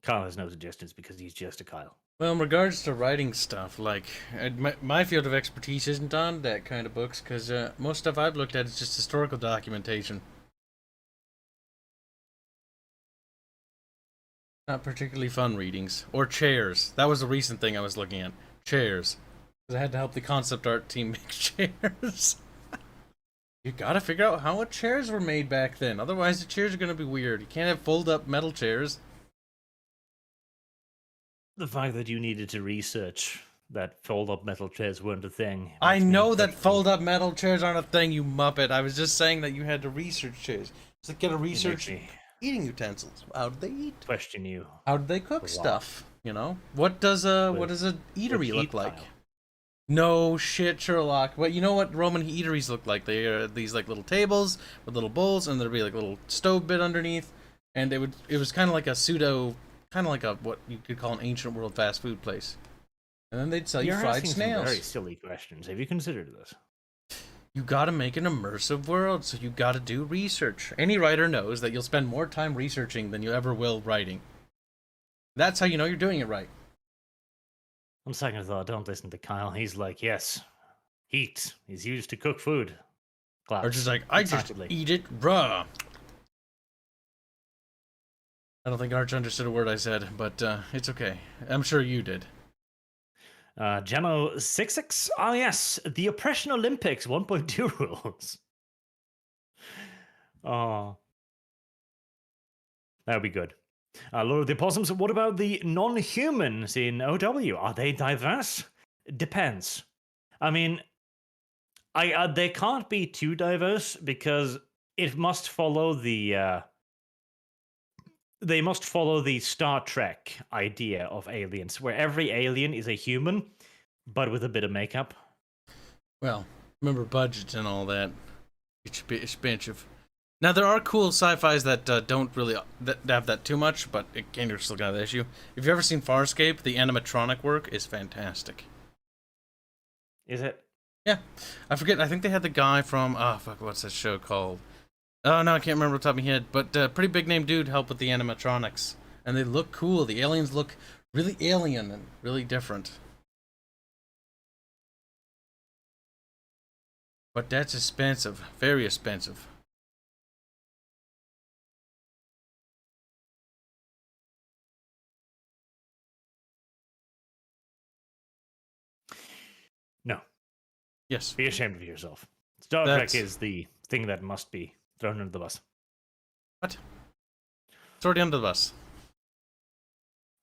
Kyle has no suggestions because he's just a Kyle. Well, in regards to writing stuff, like, my field of expertise isn't on that kind of books, because most stuff I've looked at is just historical documentation. Not particularly fun readings. Or chairs. That was a recent thing I was looking at. Chairs. Because I had to help the concept art team make chairs. You gotta figure out how chairs were made back then. Otherwise, the chairs are gonna be weird. You can't have fold-up metal chairs. The fact that you needed to research that fold-up metal chairs weren't a thing. I know that fold-up metal chairs aren't a thing, you muppet. I was just saying that you had to research chairs. It's like, get a research eating utensils. How do they eat? Question you. How do they cook stuff? You know? What does a eatery look like? No shit, Sherlock. But you know what Roman eateries look like? They are these like little tables with little bowls, and there'd be like a little stove bit underneath, and it was kind of like a what you could call an ancient world fast food place. And then they'd sell you fried snails. Very silly questions. Have you considered this? You gotta make an immersive world, so you gotta do research. Any writer knows that you'll spend more time researching than you ever will writing. That's how you know you're doing it right. On second thought, don't listen to Kyle. He's like, yes, heat is used to cook food. Or just like, I just eat it raw. I don't think Arch understood a word I said, but it's okay. I'm sure you did. Gemo66. Oh, yes. The Oppression Olympics 1.2 rules. Oh. That would be good. Lord of the Opossums, what about the non-humans in OW? Are they diverse? Depends. I mean, they can't be too diverse because it must follow the... They must follow the Star Trek idea of aliens, where every alien is a human, but with a bit of makeup. Well, remember budgets and all that. It's expensive. Now, there are cool sci-fis that don't really have that too much, but again, you're still got the issue. If you've ever seen Farscape, the animatronic work is fantastic. Is it? Yeah. I forget, I think they had the guy from, what's that show called? Oh, no, I can't remember off the top of my head, but pretty big name dude helped with the animatronics. And they look cool. The aliens look really alien and really different. But that's expensive, very expensive. No. Yes. Be ashamed of yourself. Star Trek is the thing that must be thrown under the bus. What? It's already under the bus.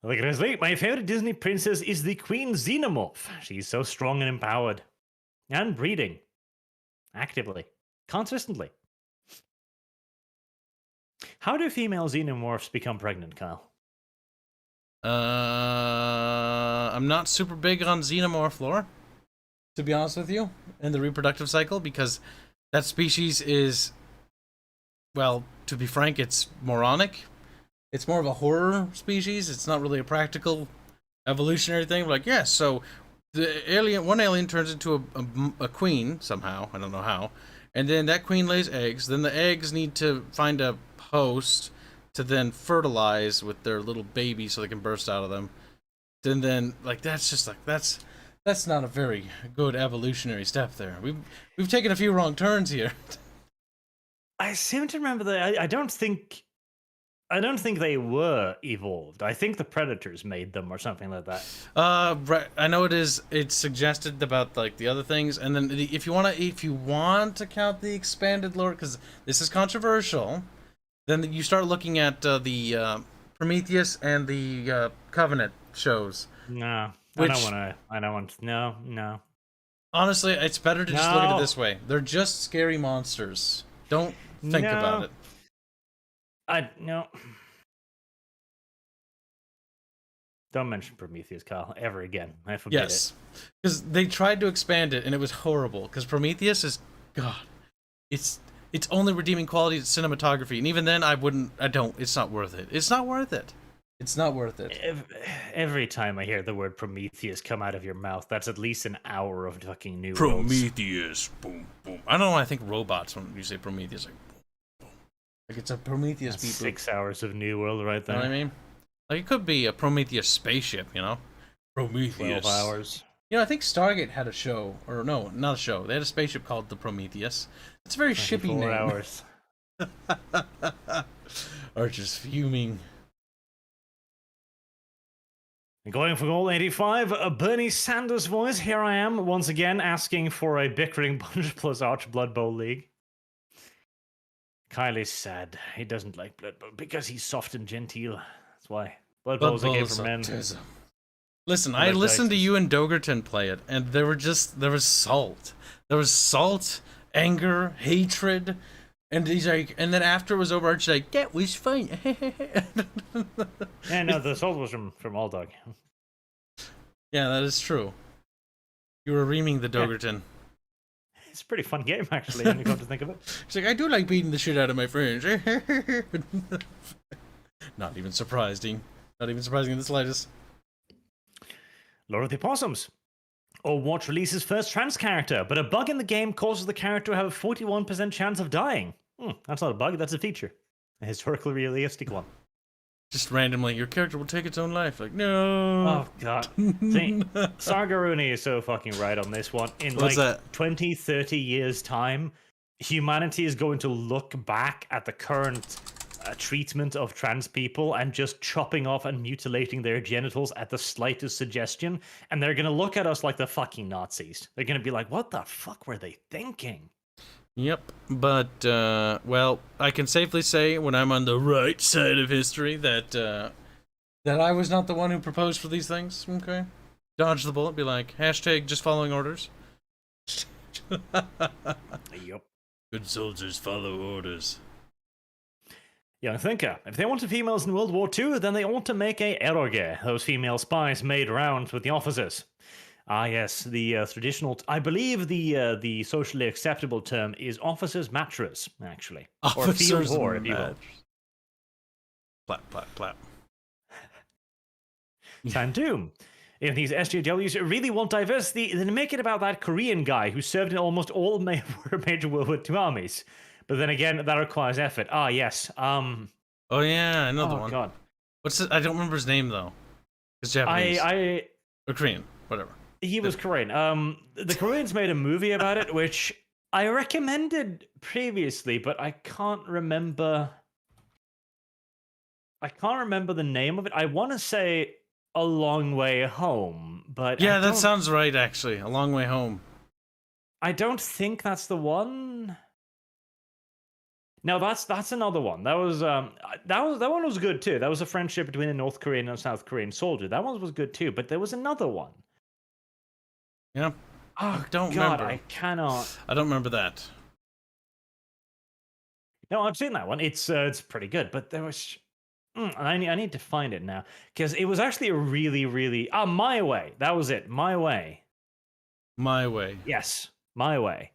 The Grizzly, my favorite Disney princess is the Queen Xenomorph. She's so strong and empowered. And breeding. Actively. Consistently. How do female xenomorphs become pregnant, Kyle? I'm not super big on xenomorph lore, to be honest with you, in the reproductive cycle, because that species is, well, to be frank, it's moronic. It's more of a horror species. It's not really a practical evolutionary thing. Like, yes, so one alien turns into a queen somehow. I don't know how. And then that queen lays eggs. Then the eggs need to find a host to then fertilize with their little baby so they can burst out of them. And then, like, that's just like, that's not a very good evolutionary step there. We've taken a few wrong turns here. I seem to remember that I don't think they were evolved. I think the predators made them or something like that. I know it's suggested about like the other things, and then if you want to count the expanded lore, because this is controversial, then you start looking at the Prometheus and the Covenant shows. No, which, I don't want. No. Honestly, it's better to just look at it this way. They're just scary monsters. Don't think about it. No. Don't mention Prometheus, Kyle, ever again. I forget it. Yes, because they tried to expand it and it was horrible. Because Prometheus is, God, its only redeeming quality is cinematography, and even then, it's not worth it. It's not worth it. It's not worth it. Every time I hear the word Prometheus come out of your mouth, that's at least an hour of fucking new Prometheus, boom, boom. I don't know. I think robots when you say Prometheus, like. Like it's a Prometheus That's 6 hours of New World right there. You know what I mean? Like it could be a Prometheus spaceship, you know? Prometheus. 12 hours. You know, I think Stargate had a show, or no, not a show. They had a spaceship called the Prometheus. It's a very shippy name. 4 hours. Archer's fuming. Going for goal 85, a Bernie Sanders voice. Here I am, once again, asking for a bickering bunch plus Arch Blood Bowl League. Kylie's sad. He doesn't like Blood Bowl because he's soft and genteel. That's why. Blood Bowl's a game for men. Listen, I listened to you and Dogerton play it, and there was salt. There was salt, anger, hatred, and he's like, and then after it was over, Archie's like, that was fun. Yeah, no, the salt was from All Dog. Yeah, that is true. You were reaming the Dogerton. Yeah. It's a pretty fun game, actually, when you come to think of it. She's like, I do like beating the shit out of my friends. Not even surprising. Not even surprising in the slightest. Lord of the Possums. Overwatch releases first trans character, but a bug in the game causes the character to have a 41% chance of dying. That's not a bug, that's a feature. A historically realistic one. Just randomly, your character will take its own life. Like, no. Oh, God. See, Sargaruni is so fucking right on this one. In What's like that? 20, 30 years' time, humanity is going to look back at the current treatment of trans people and just chopping off and mutilating their genitals at the slightest suggestion. And they're going to look at us like the fucking Nazis. They're going to be like, what the fuck were they thinking? Yep, but, well, I can safely say when I'm on the right side of history that I was not the one who proposed for these things, okay? Dodge the bullet, be like, hashtag just following orders. Yep. Good soldiers follow orders. Young thinker, if they wanted females in World War II, then they ought to make a eroge. Those female spies made rounds with the officers. Ah, yes, the traditional. I believe the socially acceptable term is officer's mattress, actually, or field whore, if you will. Plap, plap, plap. Sandoom. If these SJWs really want diversity, then make it about that Korean guy who served in almost all major World War II armies. But then again, that requires effort. Ah, yes. Oh yeah, I know the one. God. What's it? I don't remember his name though. It's Japanese. I or Korean, whatever. He was Korean. The Koreans made a movie about it, which I recommended previously, but I can't remember. I can't remember the name of it. I want to say A Long Way Home, but Yeah, that sounds right. Actually, A Long Way Home. I don't think that's the one. No, that's another one. That one was good too. That was a friendship between a North Korean and a South Korean soldier. That one was good too. But there was another one. Yeah. Oh, I don't God, remember. I cannot. I don't remember that. No, I've seen that one. It's pretty good. But there was. I need to find it now because it was actually a really, really. My Way. That was it. My Way. My Way. Yes, My Way.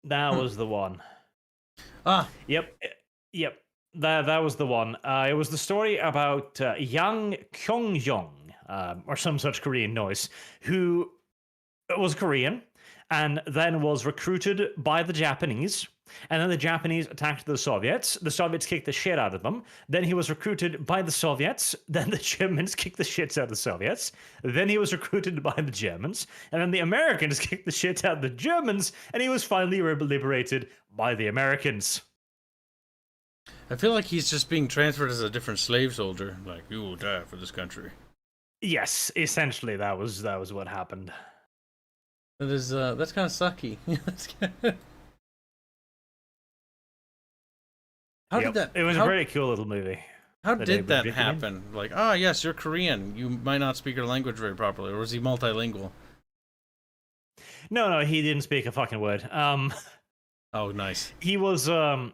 That was the one. Yep. That was the one. It was the story about Yang Kyung-jong, or some such Korean noise, who was Korean and then was recruited by the Japanese. And then the Japanese attacked the Soviets. The Soviets kicked the shit out of them. Then he was recruited by the Soviets. Then the Germans kicked the shits out of the Soviets. Then he was recruited by the Germans. And then the Americans kicked the shit out of the Germans. And he was finally liberated by the Americans. I feel like he's just being transferred as a different slave soldier. Like, you will die for this country. Yes, essentially that was what happened. That is that's kind of sucky. How did that? It was a very cool little movie. How did that happen? Like, oh yes, you're Korean. You might not speak your language very properly, or was he multilingual? No, he didn't speak a fucking word. Oh, nice. He was in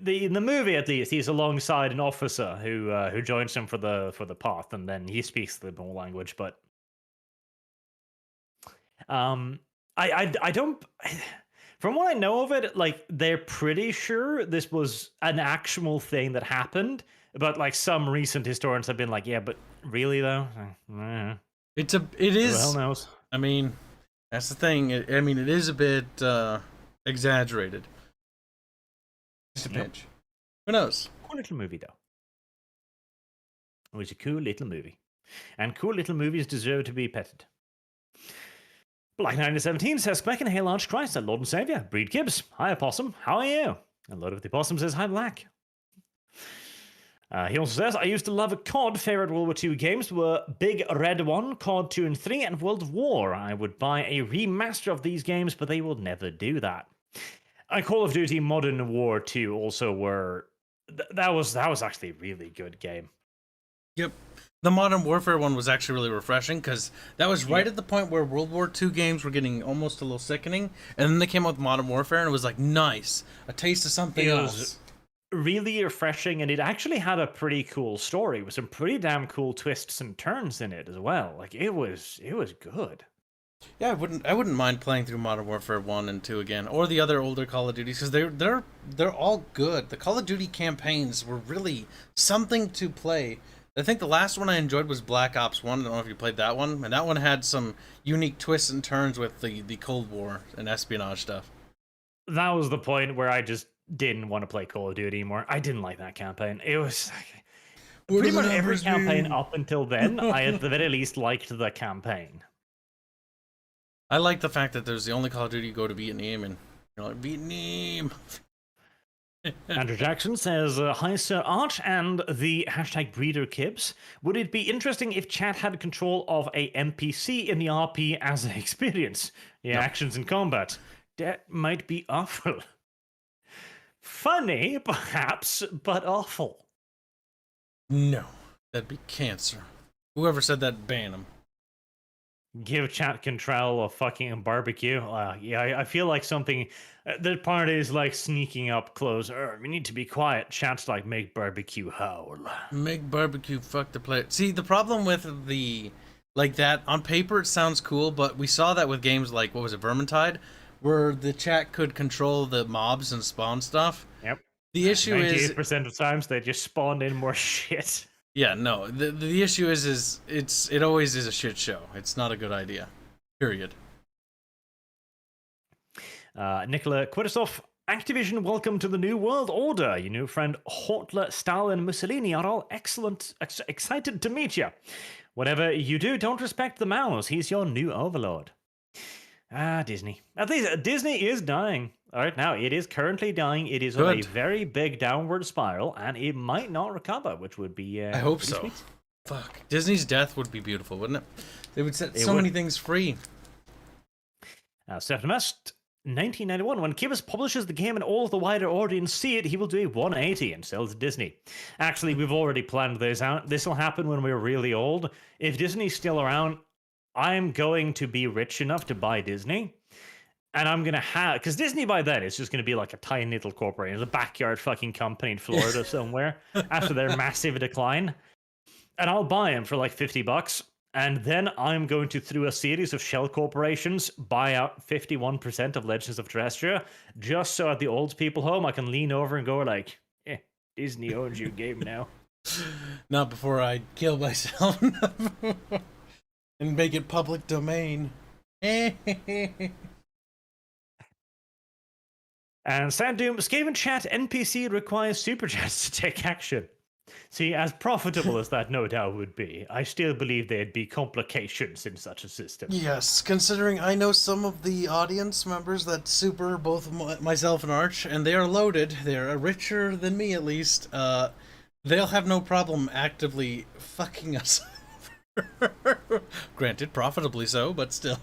the movie at least. He's alongside an officer who joins him for the path, and then he speaks the more language. But I don't. From what I know of it, like they're pretty sure this was an actual thing that happened, but like some recent historians have been like, yeah, but really though, it is. Who the hell knows? I mean, that's the thing. It is a bit exaggerated. Just a pinch. Who knows? Cool little movie though. It was a cool little movie, and cool little movies deserve to be petted. Black 1917 says, Queck and Hail Large Christ, Lord and Saviour. Breed Gibbs. Hi, Opossum. How are you? And Lord of the Opossum says, Hi, Black. He also says, I used to love COD. Favorite World War II games were Big Red 1, COD 2 and 3, and World of War. I would buy a remaster of these games, but they will never do that. Call of Duty Modern War 2 also were... That was actually a really good game. Yep. The Modern Warfare one was actually really refreshing because that was right at the point where World War II games were getting almost a little sickening, and then they came out with Modern Warfare, and it was like, nice, a taste of something else. Really refreshing, and it actually had a pretty cool story with some pretty damn cool twists and turns in it as well. Like it was good. Yeah, I wouldn't mind playing through Modern Warfare 1 and 2 again, or the other older Call of Duties, because they're all good. The Call of Duty campaigns were really something to play. I think the last one I enjoyed was Black Ops 1. I don't know if you played that one. And that one had some unique twists and turns with the Cold War and espionage stuff. That was the point where I just didn't want to play Call of Duty anymore. I didn't like that campaign. It was... pretty much every campaign up until then, I at the very least liked the campaign. I like the fact that there's the only Call of Duty you go to Vietnam, and you're like, Vietnam! Andrew Jackson says, Hi Sir Arch and the hashtag Breeder Kibs. Would it be interesting if chat had control of a NPC in the RP as an experience? Yeah, actions in combat. That might be awful. Funny, perhaps, but awful. No, that'd be cancer. Whoever said that, ban him. Give chat control of fucking barbecue. Yeah, I feel like something... the part is like sneaking up close. We need to be quiet. Chat's like, make barbecue howl. Make barbecue fuck the player. See, the problem with the... Like that, on paper it sounds cool, but we saw that with games like, what was it, Vermintide? Where the chat could control the mobs and spawn stuff. Yep. The issue 98% of times they just spawn in more shit. Yeah, no. The issue is it always is a shit show. It's not a good idea. Period. Nikola Kvitasov Activision, welcome to the New World Order. Your new friend Hitler, Stalin, Mussolini are all excellent. Excited to meet you. Whatever you do, don't respect the mouse. He's your new overlord. Disney. At least Disney is dying. All right, now it is currently dying. It is on a very big downward spiral, and it might not recover, which would be. I hope so. Sweet. Fuck. Disney's death would be beautiful, wouldn't it? They would set so many things free. Septimus, 1991. When Kibis publishes the game and all of the wider audience see it, he will do a 180 and sell to Disney. Actually, we've already planned this out. This will happen when we're really old. If Disney's still around, I'm going to be rich enough to buy Disney. And I'm going to have... Because Disney by then is just going to be like a tiny little corporation. A backyard fucking company in Florida somewhere after their massive decline. And I'll buy them for like $50. And then I'm going to, through a series of shell corporations, buy out 51% of Legends of Terrestria, just so at the old people home I can lean over and go like, Disney owns you game now. Not before I kill myself and make it public domain. And Sandoom, Skaven chat NPC requires superchats to take action. See, as profitable as that no doubt would be, I still believe there'd be complications in such a system. Yes, considering I know some of the audience members that super both myself and Arch, and they are loaded. They're richer than me, at least. They'll have no problem actively fucking us over. Granted, profitably so, but still.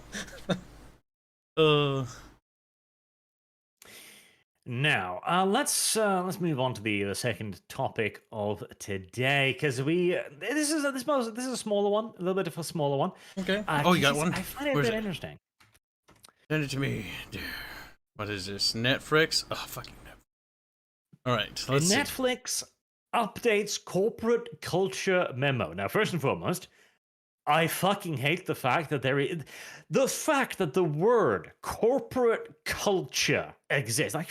Now, let's move on to the second topic of today, because this is a smaller one, a little bit of a smaller one. Okay. You got one? I find it a bit interesting. Send it to me. What is this? Netflix? Oh, fucking Netflix. All right, let's see. Netflix updates corporate culture memo. Now, first and foremost, I fucking hate the fact that the word corporate culture exists. Like,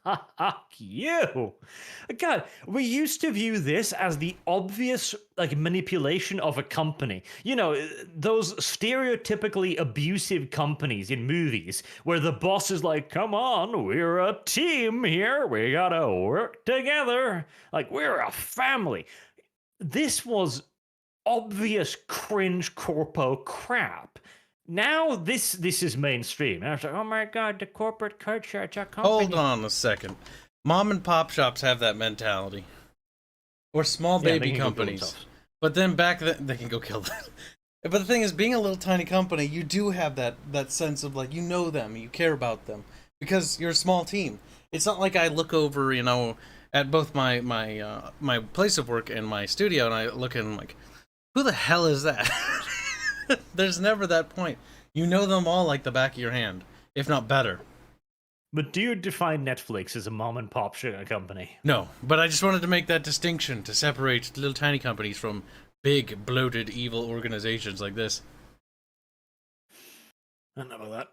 fuck you. God, we used to view this as the obvious manipulation of a company. You know, those stereotypically abusive companies in movies where the boss is like, come on, we're a team here. We gotta work together. Like, we're a family. This was obvious cringe corpo crap. Now this is mainstream. And I was like, oh my god, the corporate culture, it's a company. Hold on a second. Mom and pop shops have that mentality. Or small baby companies. But then back then, they can go kill them. But the thing is, being a little tiny company, you do have that sense of like, you know them, you care about them. Because you're a small team. It's not like I look over, at both my place of work and my studio, and I look and I'm like, who the hell is that? There's never that point. You know them all like the back of your hand, if not better. But do you define Netflix as a mom and pop sugar company? No, but I just wanted to make that distinction to separate little tiny companies from big, bloated, evil organizations like this. I don't know about that.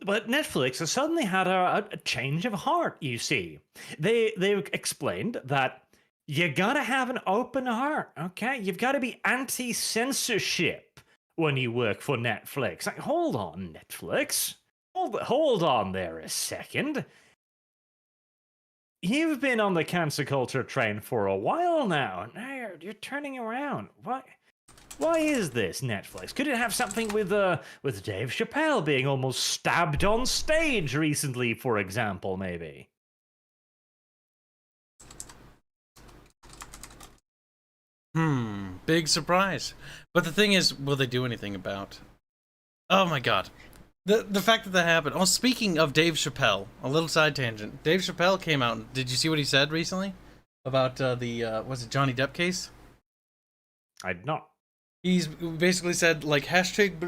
But Netflix has suddenly had a change of heart, you see. They've explained that you gotta have an open heart, okay? You've gotta be anti-censorship when you work for Netflix. Like, hold on, Netflix. Hold on there a second. You've been on the cancer culture train for a while now. Now you're turning around. Why is this, Netflix? Could it have something with Dave Chappelle being almost stabbed on stage recently, for example, maybe? Big surprise. But the thing is, will they do anything about? Oh my god. The fact that happened. Oh, speaking of Dave Chappelle, a little side tangent. Dave Chappelle came out. Did you see what he said recently about was it Johnny Depp case? I did not. He's basically said like hashtag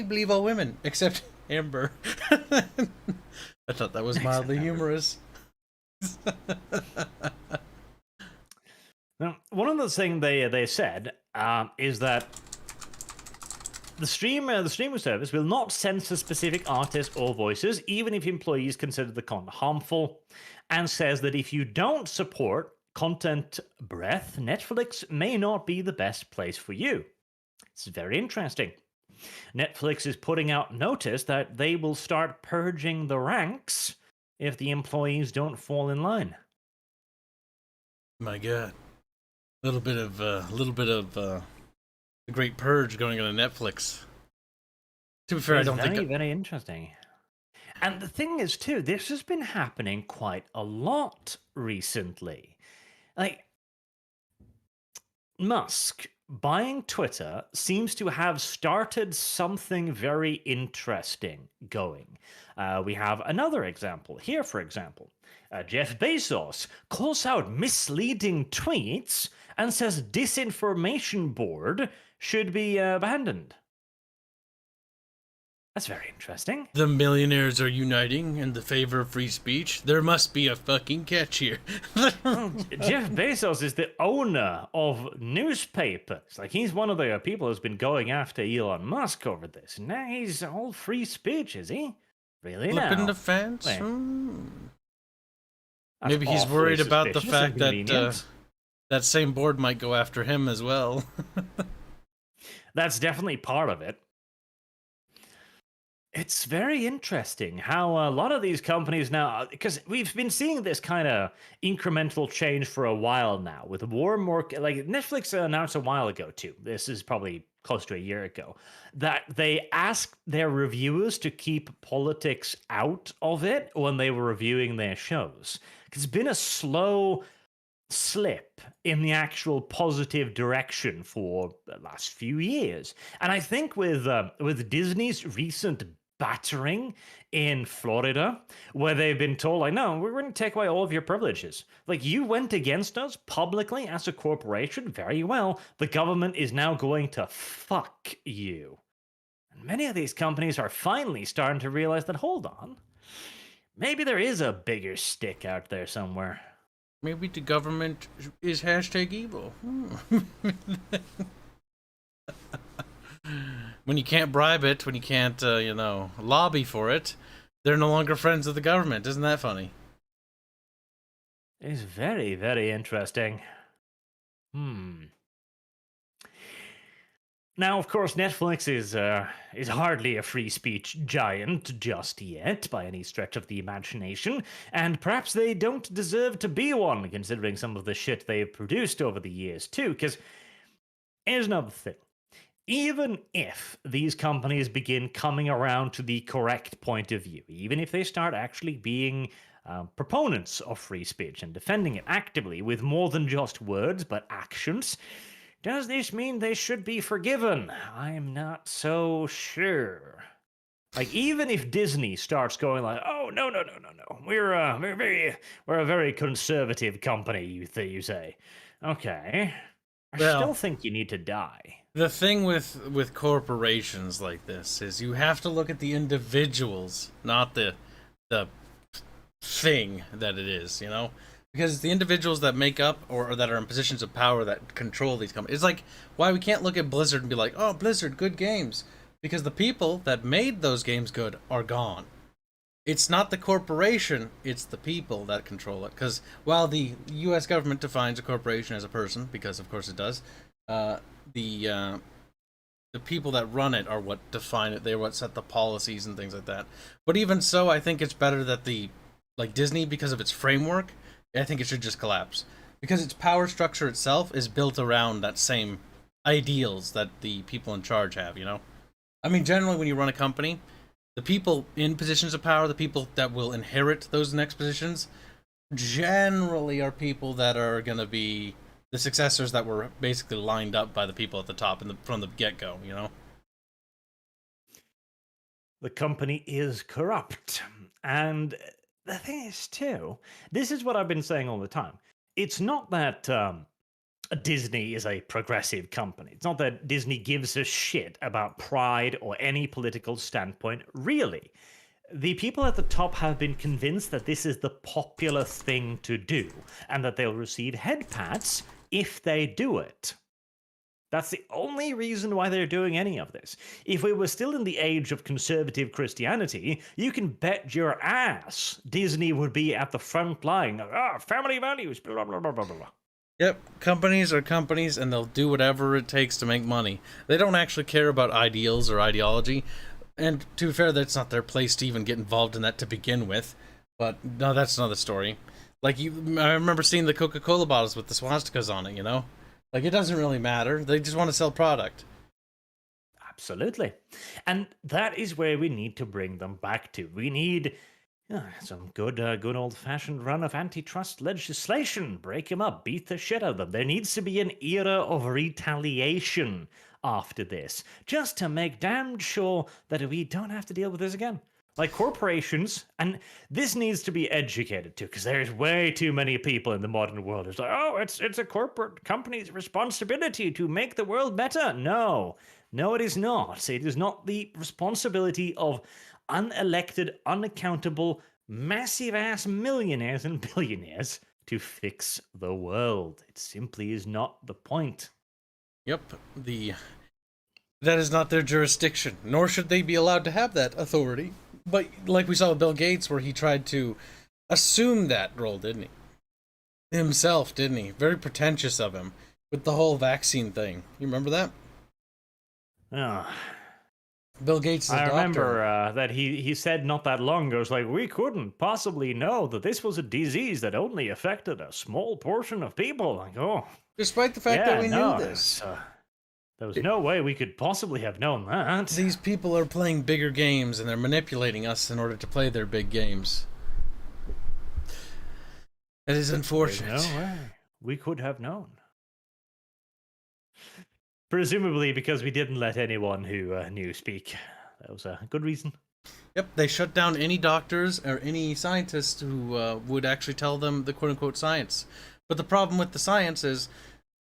believe all women except Amber. I thought that was mildly humorous. Now, one of the things they said is that the streaming service will not censor specific artists or voices, even if employees consider the content harmful, and says that if you don't support content breadth, Netflix may not be the best place for you. It's very interesting. Netflix is putting out notice that they will start purging the ranks if the employees don't fall in line. My God, a little bit of the Great Purge going on Netflix. To be fair, I don't think very interesting. And the thing is, too, this has been happening quite a lot recently. Like, Musk buying Twitter seems to have started something very interesting going. We have another example here, for example. Jeff Bezos calls out misleading tweets and says disinformation board should be abandoned. That's very interesting. the millionaires are uniting in the favor of free speech. There must be a fucking catch here. Jeff Bezos is the owner of newspapers. Like, he's one of the people who's been going after Elon Musk over this. Now he's all free speech, is he? Really now? Flipping the fence? Wait. That's Maybe he's awfully worried about the suspicious fact and that convenient. that same board might go after him as well. That's definitely part of it. It's very interesting how a lot of these companies now, because we've been seeing this kind of incremental change for a while now, with more and more, like Netflix announced a while ago too. This is probably close to a year ago, that they asked their reviewers to keep politics out of it when they were reviewing their shows. It's been a slow slip in the actual positive direction for the last few years. And I think with Disney's recent battering in Florida, where they've been told, like, no, we're going to take away all of your privileges. Like, you went against us publicly as a corporation, very well. The government is now going to fuck you. And many of these companies are finally starting to realize that, hold on, maybe there is a bigger stick out there somewhere. Maybe the government is #evil. When you can't bribe it, when you can't, lobby for it, they're no longer friends of the government. Isn't that funny? It's very, very interesting. Now, of course, Netflix is hardly a free speech giant just yet, by any stretch of the imagination, and perhaps they don't deserve to be one, considering some of the shit they've produced over the years, too, because here's another thing. Even if these companies begin coming around to the correct point of view, even if they start actually being proponents of free speech and defending it actively with more than just words but actions, does this mean they should be forgiven? I'm not so sure. Like, even if Disney starts going like, oh, no, we're a very conservative company, you say. Okay. I still think you need to die. The thing with corporations like this is you have to look at the individuals, not the thing that it is, you know? Because it's the individuals that make up or that are in positions of power that control these companies. It's like why we can't look at Blizzard and be like, oh, Blizzard, good games. Because the people that made those games good are gone. It's not the corporation, it's the people that control it. Because while the U.S. government defines a corporation as a person, because of course it does, the people that run it are what define it. They're what set the policies and things like that. But even so, I think it's better that Disney, because of its framework, I think it should just collapse. Because its power structure itself is built around that same ideals that the people in charge have, you know? I mean, generally when you run a company, the people in positions of power, the people that will inherit those next positions, generally are people that are going to be the successors that were basically lined up by the people at the top from the get-go, you know? The company is corrupt. And the thing is, too, this is what I've been saying all the time. It's not that Disney is a progressive company. It's not that Disney gives a shit about pride or any political standpoint, really. The people at the top have been convinced that this is the popular thing to do, and that they'll receive head pats if they do it. That's the only reason why they're doing any of this. If we were still in the age of conservative Christianity, you can bet your ass Disney would be at the front line. Family values, blah, blah, blah, blah, blah. Yep, companies are companies, and they'll do whatever it takes to make money. They don't actually care about ideals or ideology, and to be fair, that's not their place to even get involved in that to begin with. But no, that's another story. Like I remember seeing the Coca-Cola bottles with the swastikas on it. Like it doesn't really matter. They just want to sell product. Absolutely. And that is where we need to bring them back to. We need some good old-fashioned run of antitrust legislation. Break them up, beat the shit out of them. There needs to be an era of retaliation after this, just to make damn sure that we don't have to deal with this again. Like corporations, and this needs to be educated to, because there's way too many people in the modern world who's like, oh, it's a corporate company's responsibility to make the world better. No, it is not. It is not the responsibility of unelected, unaccountable, massive ass millionaires and billionaires to fix the world. It simply is not the point. Yep, that is not their jurisdiction, nor should they be allowed to have that authority. But like we saw with Bill Gates, where he tried to assume that role, didn't he? Himself, didn't he? Very pretentious of him with the whole vaccine thing. You remember that? Oh. Bill Gates is a doctor. I remember that he said not that long ago, it's like, we couldn't possibly know that this was a disease that only affected a small portion of people. Like, oh. Despite the fact that we knew this. There was no way we could possibly have known that. These people are playing bigger games, and they're manipulating us in order to play their big games. It is unfortunate. There's no way we could have known. Presumably because we didn't let anyone who knew speak. That was a good reason. Yep, they shut down any doctors or any scientists who would actually tell them the quote-unquote science. But the problem with the science is,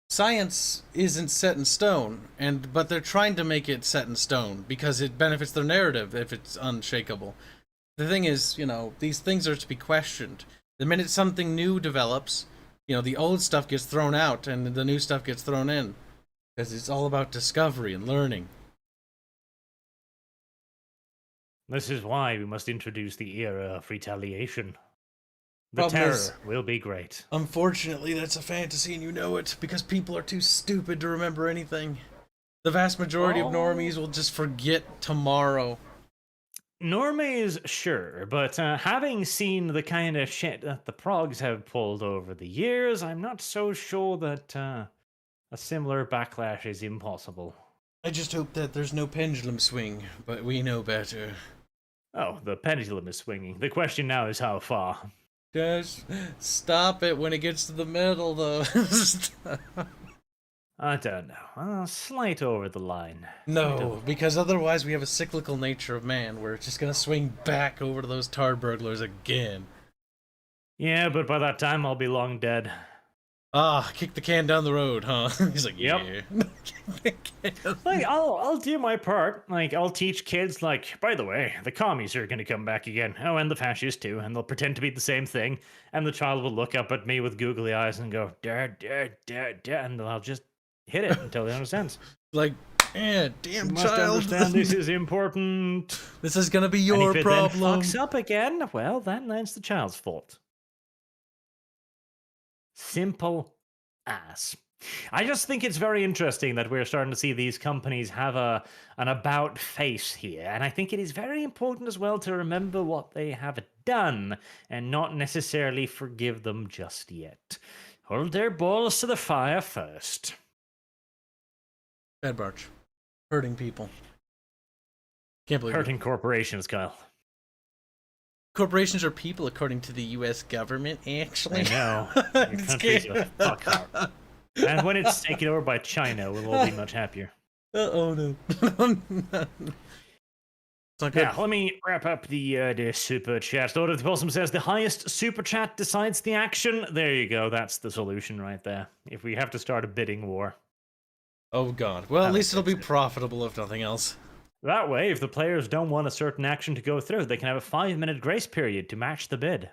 science isn't set in stone, but they're trying to make it set in stone because it benefits their narrative if it's unshakable. The thing is, these things are to be questioned. The minute something new develops, the old stuff gets thrown out and the new stuff gets thrown in. Because it's all about discovery and learning. This is why we must introduce the era of retaliation. The terror will be great. Unfortunately, that's a fantasy and you know it, because people are too stupid to remember anything. The vast majority of normies will just forget tomorrow. Normies, sure, but having seen the kind of shit that the progs have pulled over the years, I'm not so sure that a similar backlash is impossible. I just hope that there's no pendulum swing, but we know better. Oh, the pendulum is swinging. The question now is how far. Just stop it when it gets to the middle, though. I don't know. Slight over the line. No, because otherwise we have a cyclical nature of man where it's just gonna swing back over to those tar burglars again. Yeah, but by that time I'll be long dead. Kick the can down the road, huh? He's like, yep. Yeah. Like, I'll do my part. Like, I'll teach kids, like, by the way, the commies are gonna come back again. Oh, and the fascists too, and they'll pretend to be the same thing. And the child will look up at me with googly eyes and go, Dad, and I'll just hit it until he understands. Like, damn, you child. must understand this is important. This is gonna be your and if problem. It then fucks up again, well, then that's the child's fault. Simple as. I just think it's very interesting that we're starting to see these companies have an about face here. And I think it is very important as well to remember what they have done and not necessarily forgive them just yet. Hold their balls to the fire first. Bad Barch. Hurting people. Can't believe Hurting corporations, Kyle. Corporations are people, according to the U.S. government, actually. I know. Your country's a fuck up. And when it's taken over by China, we'll all be much happier. Oh, no. Now, let me wrap up the super chat. Lord of the Possum says, the highest super chat decides the action. There you go. That's the solution right there. If we have to start a bidding war. Oh, God. Well, at least it'll be profitable, if nothing else. That way, if the players don't want a certain action to go through, they can have a 5-minute grace period to match the bid.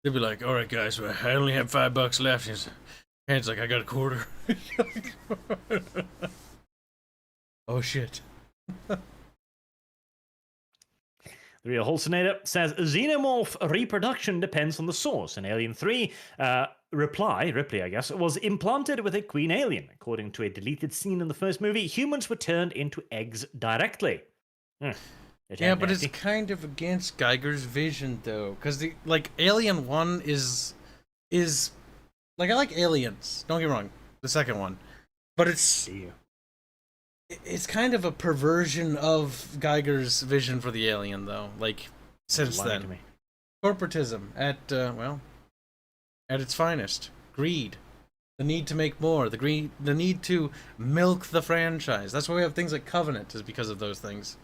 They'll be like, all right, guys, I only have $5 left. Hands like, I got a quarter. Oh, shit. The Real Holsonator says, Xenomorph reproduction depends on the source. In Alien 3, Ripley, I guess, was implanted with a queen alien. According to a deleted scene in the first movie, humans were turned into eggs directly. Yeah, but it's kind of against Geiger's vision, though, because the Alien 1 is like, I like Aliens. Don't get me wrong, the second one, but it's kind of a perversion of Geiger's vision for the Alien, though. Like, since then, corporatism at its finest, greed, the need to make more, the need to milk the franchise. That's why we have things like Covenant, is because of those things.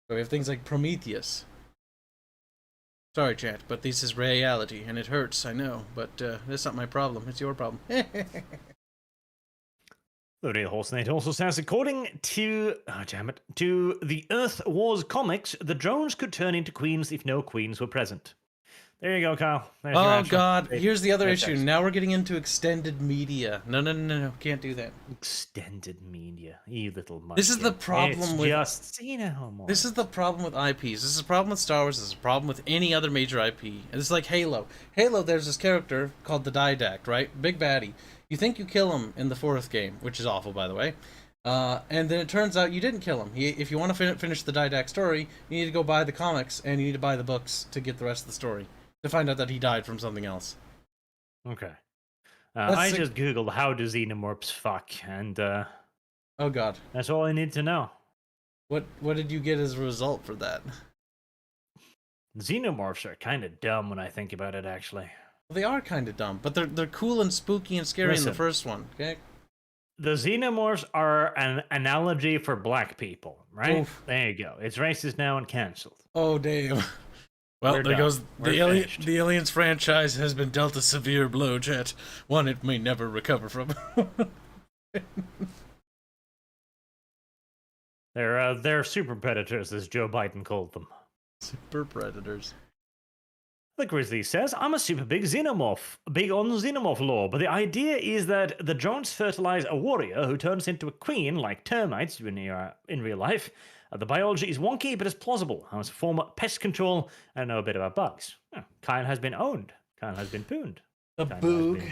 We have things like Prometheus. Sorry, chat, but this is reality, and it hurts, I know, but that's not my problem. It's your problem. The Real Horsenate also says, according to to the Earth Wars comics, the drones could turn into queens if no queens were present. There you go, Kyle. There's oh God! Here's the other issue. Now we're getting into extended media. No! Can't do that. Extended media, you little monkey. This is the problem with Xenomorph. This is the problem with IPs. This is a problem with Star Wars. This is a problem with any other major IP. And it's like Halo. Halo, there's this character called the Didact, right? Big baddie. You think you kill him in the 4th game, which is awful, by the way. And then it turns out you didn't kill him. If you want to finish the Didact story, you need to go buy the comics and you need to buy the books to get the rest of the story. To find out that he died from something else. Okay. I just googled how do xenomorphs fuck, and oh God, that's all I need to know. What did you get as a result for that? Xenomorphs are kind of dumb when I think about it, actually. Well, they are kind of dumb, but they're cool and spooky and scary in the first one. Okay. The xenomorphs are an analogy for black people, right? Oof. There you go. It's racist now and cancelled. Oh damn. Well, there goes the Aliens franchise has been dealt a severe blow, chat. One it may never recover from. They're super predators, as Joe Biden called them. Super predators. The Grizzly says, I'm a super big xenomorph, big on xenomorph lore, but the idea is that the drones fertilize a warrior who turns into a queen like termites in real life. The biology is wonky, but it's plausible. As a former pest control, I know a bit about bugs. Kyle has been owned. Kyle has been pooned. A boog.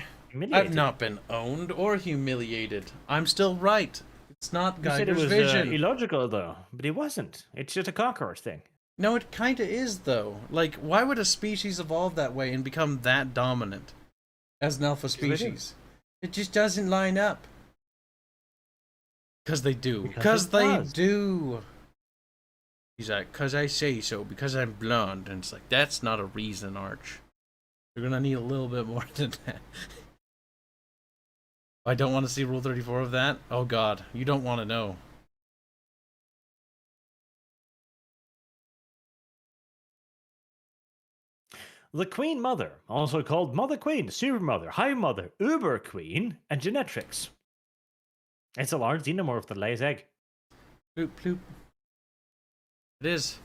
I've not been owned or humiliated. I'm still right. It's not Geiger's vision. You said it was illogical, though, but it wasn't. It's just a cockroach thing. No, it kind of is, though. Like, why would a species evolve that way and become that dominant as an alpha species? It just doesn't line up. Because they do. Because they do. He's like, because I say so, because I'm blonde. And it's like, that's not a reason, Arch. You're going to need a little bit more than that. I don't want to see Rule 34 of that? Oh God, you don't want to know. The Queen Mother, also called Mother Queen, Super Mother, High Mother, Uber Queen, and Genetrix. It's a large xenomorph that lays egg. Bloop, bloop. It is.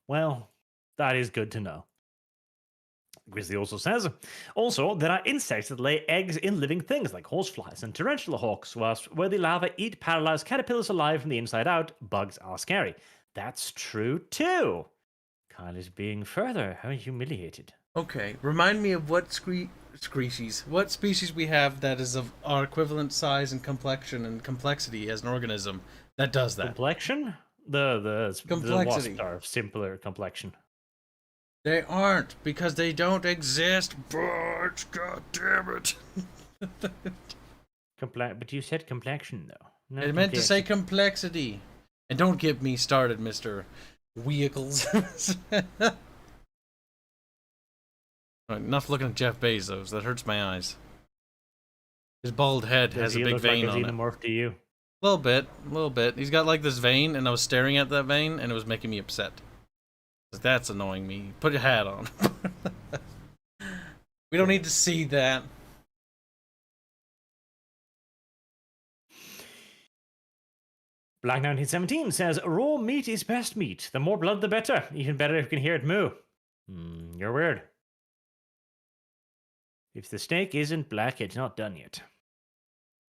Well, that is good to know. Grizzly also says, also, there are insects that lay eggs in living things like horseflies and tarantula hawks, whilst where the larvae eat paralyzed caterpillars alive from the inside out, bugs are scary. That's true too. Kyle is being further humiliated. Okay, remind me of what what species we have that is of our equivalent size and complexion and complexity as an organism that does that. Complexion? The wasps are simpler complexion. They aren't, because they don't exist, but god damn it. But you said complexion, though. I meant to say complexity. And don't get me started, Mr. Vehicles. Enough looking at Jeff Bezos. That hurts my eyes. His bald head has a big vein on it. Xenomorph to you? A little bit. He's got like this vein, and I was staring at that vein, and it was making me upset. That's annoying me. Put your hat on. We don't need to see that. Black 1917 says, raw meat is best meat. The more blood, the better. Even better if you can hear it moo. You're weird. If the steak isn't black, it's not done yet.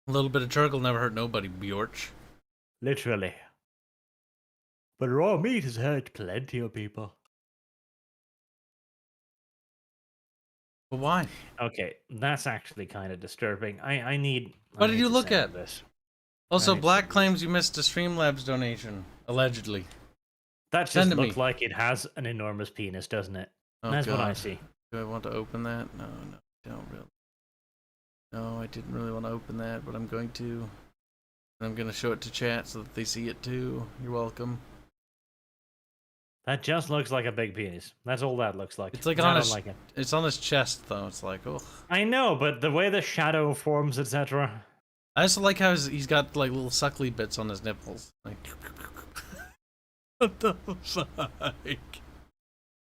A little bit of turkle never hurt nobody, Bjorch. Literally. But raw meat has hurt plenty of people. But why? Okay, that's actually kind of disturbing. I need. What I did need you to look send at? you this. Also, need to Black send you claims you missed a Streamlabs donation, allegedly. That Send just to me. looked like it has an enormous penis, doesn't it? Oh, That's what I God. see. Do I want to open that? No, I don't really. No, I didn't really want to open that, but I'm going to. I'm going to show it to chat so that they see it too. You're welcome. That just looks like a big penis. That's all that looks like. It's like I on don't his. like it. It's on his chest though. It's like, oh. I know, but the way the shadow forms, etc. I also like how he's got like little suckly bits on his nipples. Like, what the fuck?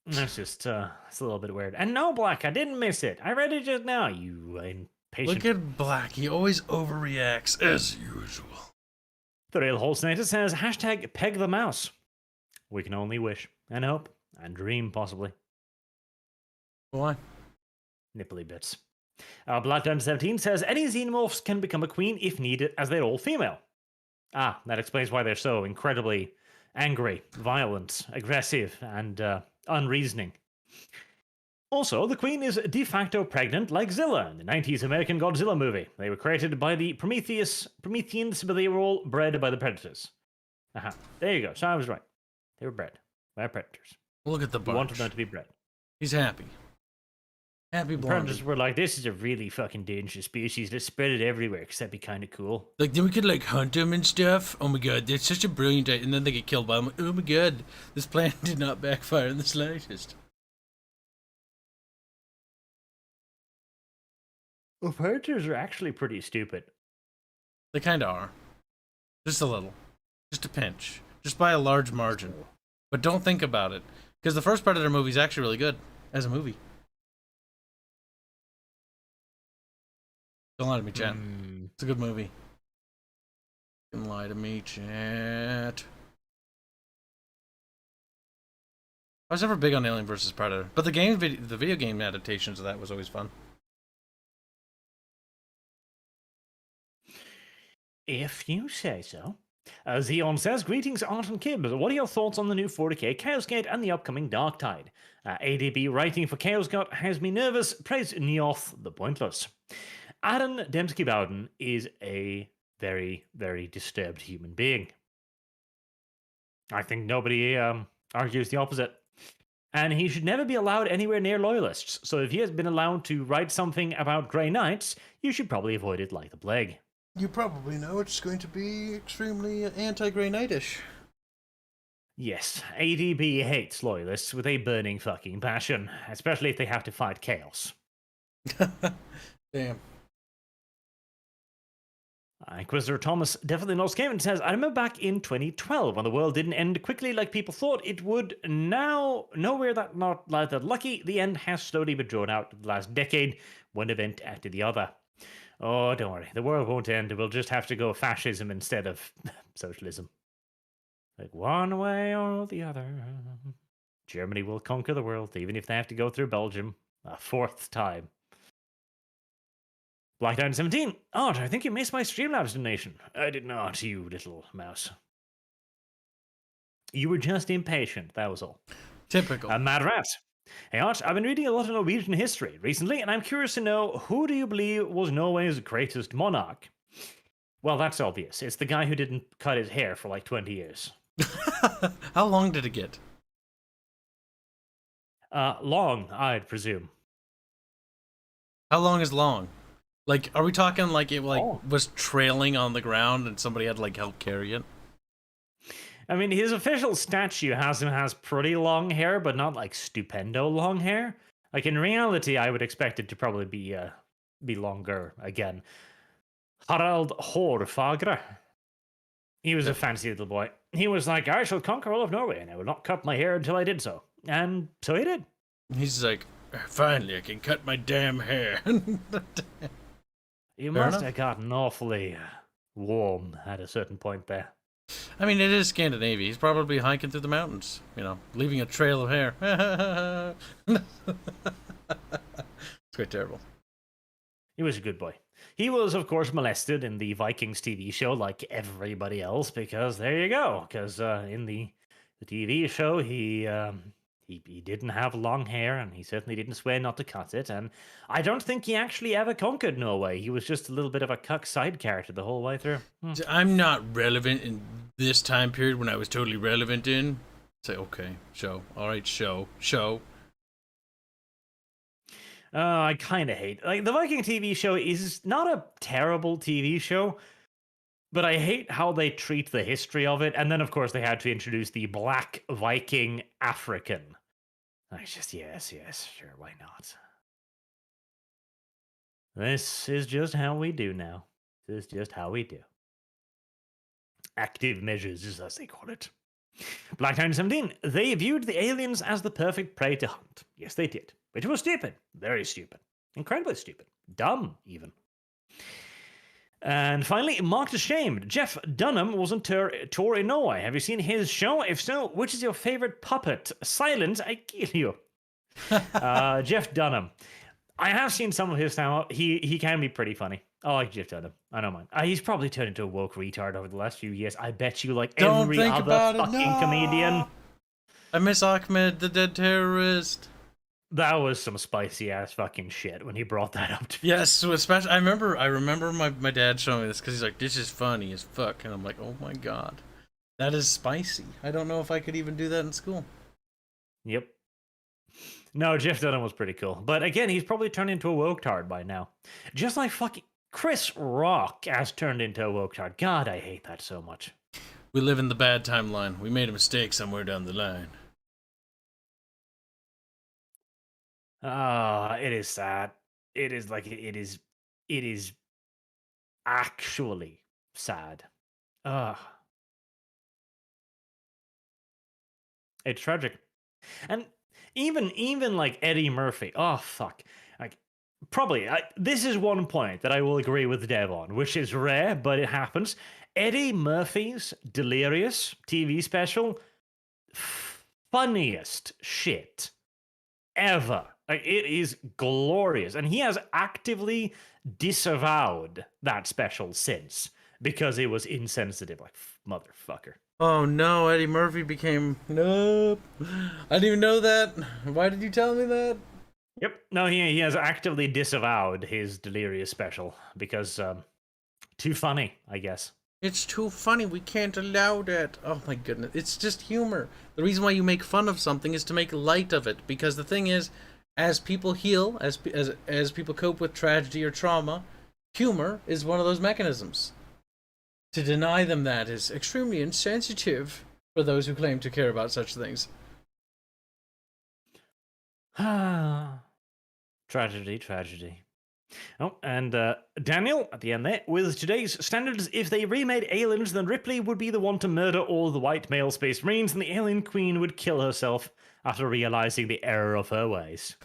That's just, it's a little bit weird. And no, Black, I didn't miss it. I read it just now, you impatient. Look at Black. He always overreacts as usual. The Real Holstinator says, hashtag peg the mouse. We can only wish, and hope, and dream, possibly. Why? Nipply bits. Black17 says, any Xenomorphs can become a queen if needed, as they're all female. Ah, that explains why they're so incredibly angry, violent, aggressive, and unreasoning. Also, the queen is de facto pregnant like Zilla in the 90s American Godzilla movie. They were created by the Prometheans, but they were all bred by the predators. Aha, there you go. So I was right. They were bred by predators. Look at the We bunch. wanted them to be bred. He's happy. Happy The blondie. predators were like, this is a really fucking dangerous species. Let's spread it everywhere because that'd be kind of cool. Like, then we could, like, hunt them and stuff. Oh my god, they're such a brilliant idea. And then they get killed by them. Oh my god, this plan did not backfire in the slightest. Well, predators are actually pretty stupid. They kind of are. Just a little. Just a pinch. Just by a large margin. But don't think about it. Because the first Predator movie is actually really good. As a movie. Don't lie to me, chat. It's a good movie. Don't lie to me, chat. I was never big on Alien vs. Predator. But the video game adaptations of that was always fun. If you say so. Xeon says, greetings, Art and Kib. What are your thoughts on the new 40k Chaos Gate and the upcoming Dark Tide? ADB writing for Chaos Gate has me nervous. Praise Neoth the Pointless. Aaron Dembski-Bowden is a very, very disturbed human being. I think nobody argues the opposite. And he should never be allowed anywhere near loyalists. So if he has been allowed to write something about Grey Knights, you should probably avoid it like the plague. You probably know it's going to be extremely anti-Grey Knight-ish. Yes, ADB hates loyalists with a burning fucking passion, especially if they have to fight chaos. Damn. Inquisitor Thomas definitely knows game and says, I remember back in 2012 when the world didn't end quickly like people thought it would. Now, nowhere that not like that lucky, the end has slowly been drawn out the last decade, one event after the other. Oh, don't worry, the world won't end. We'll just have to go fascism instead of socialism. Like one way or the other. Germany will conquer the world, even if they have to go through Belgium a fourth time. Blackdown 17. Art, I think you missed my Streamlabs donation. I did not, you little mouse. You were just impatient, that was all. Typical. Mad Rat. Hey Art, I've been reading a lot of Norwegian history recently, and I'm curious to know, who do you believe was Norway's greatest monarch? Well, that's obvious. It's the guy who didn't cut his hair for like 20 years. How long did it get? Long, I'd presume. How long is long? Like, are we talking like it was trailing on the ground and somebody had to like help carry it? I mean, his official statue has pretty long hair, but not like stupendo long hair. Like in reality, I would expect it to probably be longer again. Harald Hårfagre. He was a fancy little boy. He was like, I shall conquer all of Norway, and I will not cut my hair until I did so. And so he did. He's like, finally, I can cut my damn hair. You must have gotten awfully warm at a certain point there. I mean, it is Scandinavia. He's probably hiking through the mountains, you know, leaving a trail of hair. It's quite terrible. He was a good boy. He was, of course, molested in the Vikings TV show like everybody else, because there you go. Because in the TV show, he he didn't have long hair, and he certainly didn't swear not to cut it. And I don't think he actually ever conquered Norway. He was just a little bit of a cuck side character the whole way through. I'm not relevant in this time period when I was totally relevant in. Say, okay, show. All right, show. I kind of hate, like, the Viking TV show is not a terrible TV show, but I hate how they treat the history of it. And then, of course, they had to introduce the Black Viking African. I just, yes, sure, why not? This is just how we do now. This is just how we do. Active measures, as they call it. Black 17, they viewed the aliens as the perfect prey to hunt. Yes, they did. Which was stupid. Very stupid. Incredibly stupid. Dumb, even. And finally, Marked Ashamed. Jeff Dunham was on tour in Norway. Have you seen his show? If so, which is your favorite puppet? Silence, I kill you. Jeff Dunham. I have seen some of his stand-up. He can be pretty funny. I like Jeff Dunham. I don't mind. He's probably turned into a woke retard over the last few years. I bet you, like every other fucking comedian. I miss Ahmed, the dead terrorist. That was some spicy ass fucking shit when he brought that up to me. Yes, especially I remember my dad showing me this because he's like, "This is funny as fuck," and I'm like, "Oh my god, that is spicy." I don't know if I could even do that in school. Yep. No, Jeff Dunham was pretty cool, but again, he's probably turned into a woke tard by now. Just like fucking Chris Rock has turned into a woke tard. God, I hate that so much. We live in the bad timeline. We made a mistake somewhere down the line. It is sad. It is like it is actually sad. It's tragic. And even like Eddie Murphy. Oh fuck. Like probably this is one point that I will agree with Dev on, which is rare, but it happens. Eddie Murphy's Delirious TV special, funniest shit ever. Like, it is glorious. And he has actively disavowed that special since because it was insensitive. Like, motherfucker. Oh no, Eddie Murphy became... Nope. I didn't even know that. Why did you tell me that? Yep. No, he has actively disavowed his Delirious special because too funny, I guess. It's too funny. We can't allow that. Oh my goodness. It's just humor. The reason why you make fun of something is to make light of it. Because the thing is, as people heal, as people cope with tragedy or trauma, humor is one of those mechanisms. To deny them that is extremely insensitive for those who claim to care about such things. Tragedy. Oh, and Daniel, at the end there, with today's standards, if they remade Aliens, then Ripley would be the one to murder all the white male space marines, and the alien queen would kill herself after realizing the error of her ways.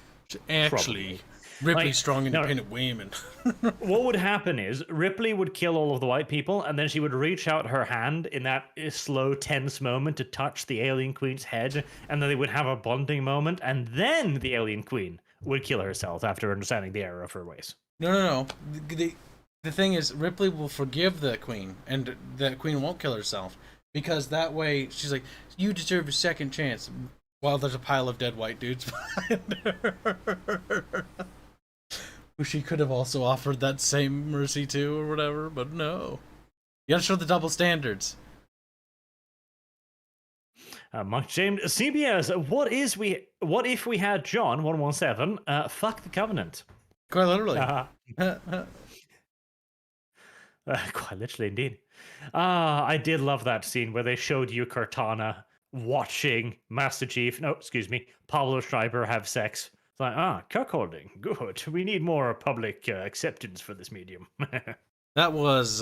Actually, Ripley's strong, independent women. What would happen is, Ripley would kill all of the white people, and then she would reach out her hand in that slow, tense moment to touch the alien queen's head, and then they would have a bonding moment, and then the alien queen would kill herself after understanding the error of her ways. No. The thing is, Ripley will forgive the queen, and the queen won't kill herself, because that way she's like, you deserve a second chance, while there's a pile of dead white dudes behind her. Who she could have also offered that same mercy to, or whatever, but no. You gotta show the double standards. Mark James, CBS, what if we had John 117? Fuck the Covenant. Quite literally. Quite literally, indeed. I did love that scene where they showed you Cortana watching Pablo Schreiber have sex. It's like, cuckolding, good. We need more public acceptance for this medium. That was,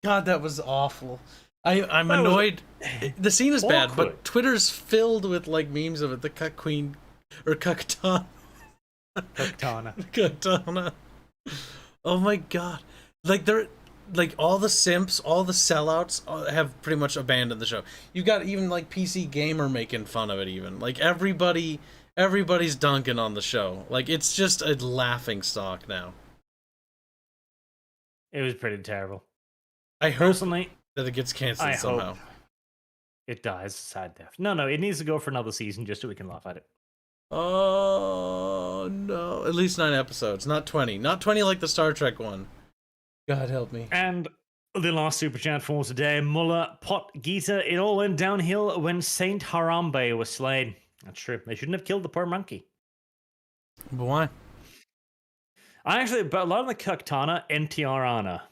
God, that was awful. I'm annoyed. The scene is bad, but Twitter's filled with like memes of it. The cuck queen, or cucktana. Cucktana. Oh my god! Like they're like all the simps, all the sellouts have pretty much abandoned the show. You got even like PC Gamer making fun of it. Even like everybody's dunking on the show. Like it's just a laughing stock now. It was pretty terrible. I personally. That it gets canceled somehow. It dies a sad death. No, it needs to go for another season just so we can laugh at it. Oh no! At least 9 episodes, not 20. Not 20 like the Star Trek one. God help me. And the last super chat for today, Mullah Pot Gita. It all went downhill when Saint Harambe was slain. That's true. They shouldn't have killed the poor monkey. But why? But a lot of the Kaktana, NTR-ana.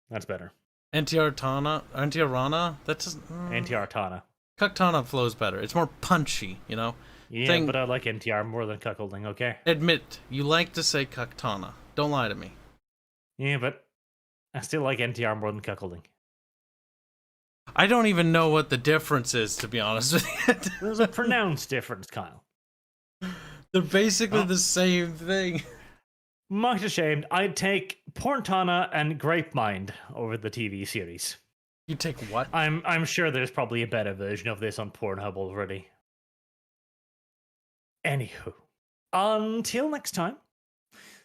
That's better. NTR-Rana? That doesn't... NTR-Tana. Kaktana flows better. It's more punchy, you know? Yeah, but I like NTR more than cuckolding, okay? Admit, you like to say Kaktana. Don't lie to me. Yeah, but I still like NTR more than cuckolding. I don't even know what the difference is, to be honest with you. There's a pronounced difference, Kyle. They're basically the same thing. Much ashamed, I'd take Porntana and Grapemind over the TV series. You take what? I'm sure there's probably a better version of this on Pornhub already. Anywho, until next time,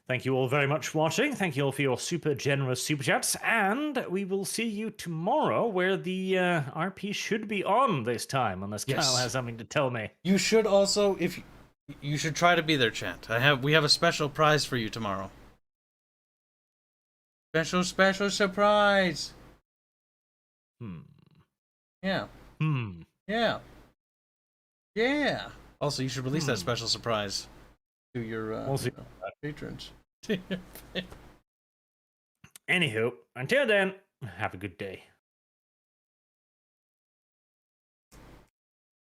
thank you all very much for watching. Thank you all for your super generous super chats, and we will see you tomorrow, where the RP should be on this time, unless Kyle has something to tell me. You should also, if you should try to be there, chat. We have a special prize for you tomorrow. Special surprise. Yeah. Yeah. Also, you should release that special surprise to your patrons. Anywho, until then, have a good day.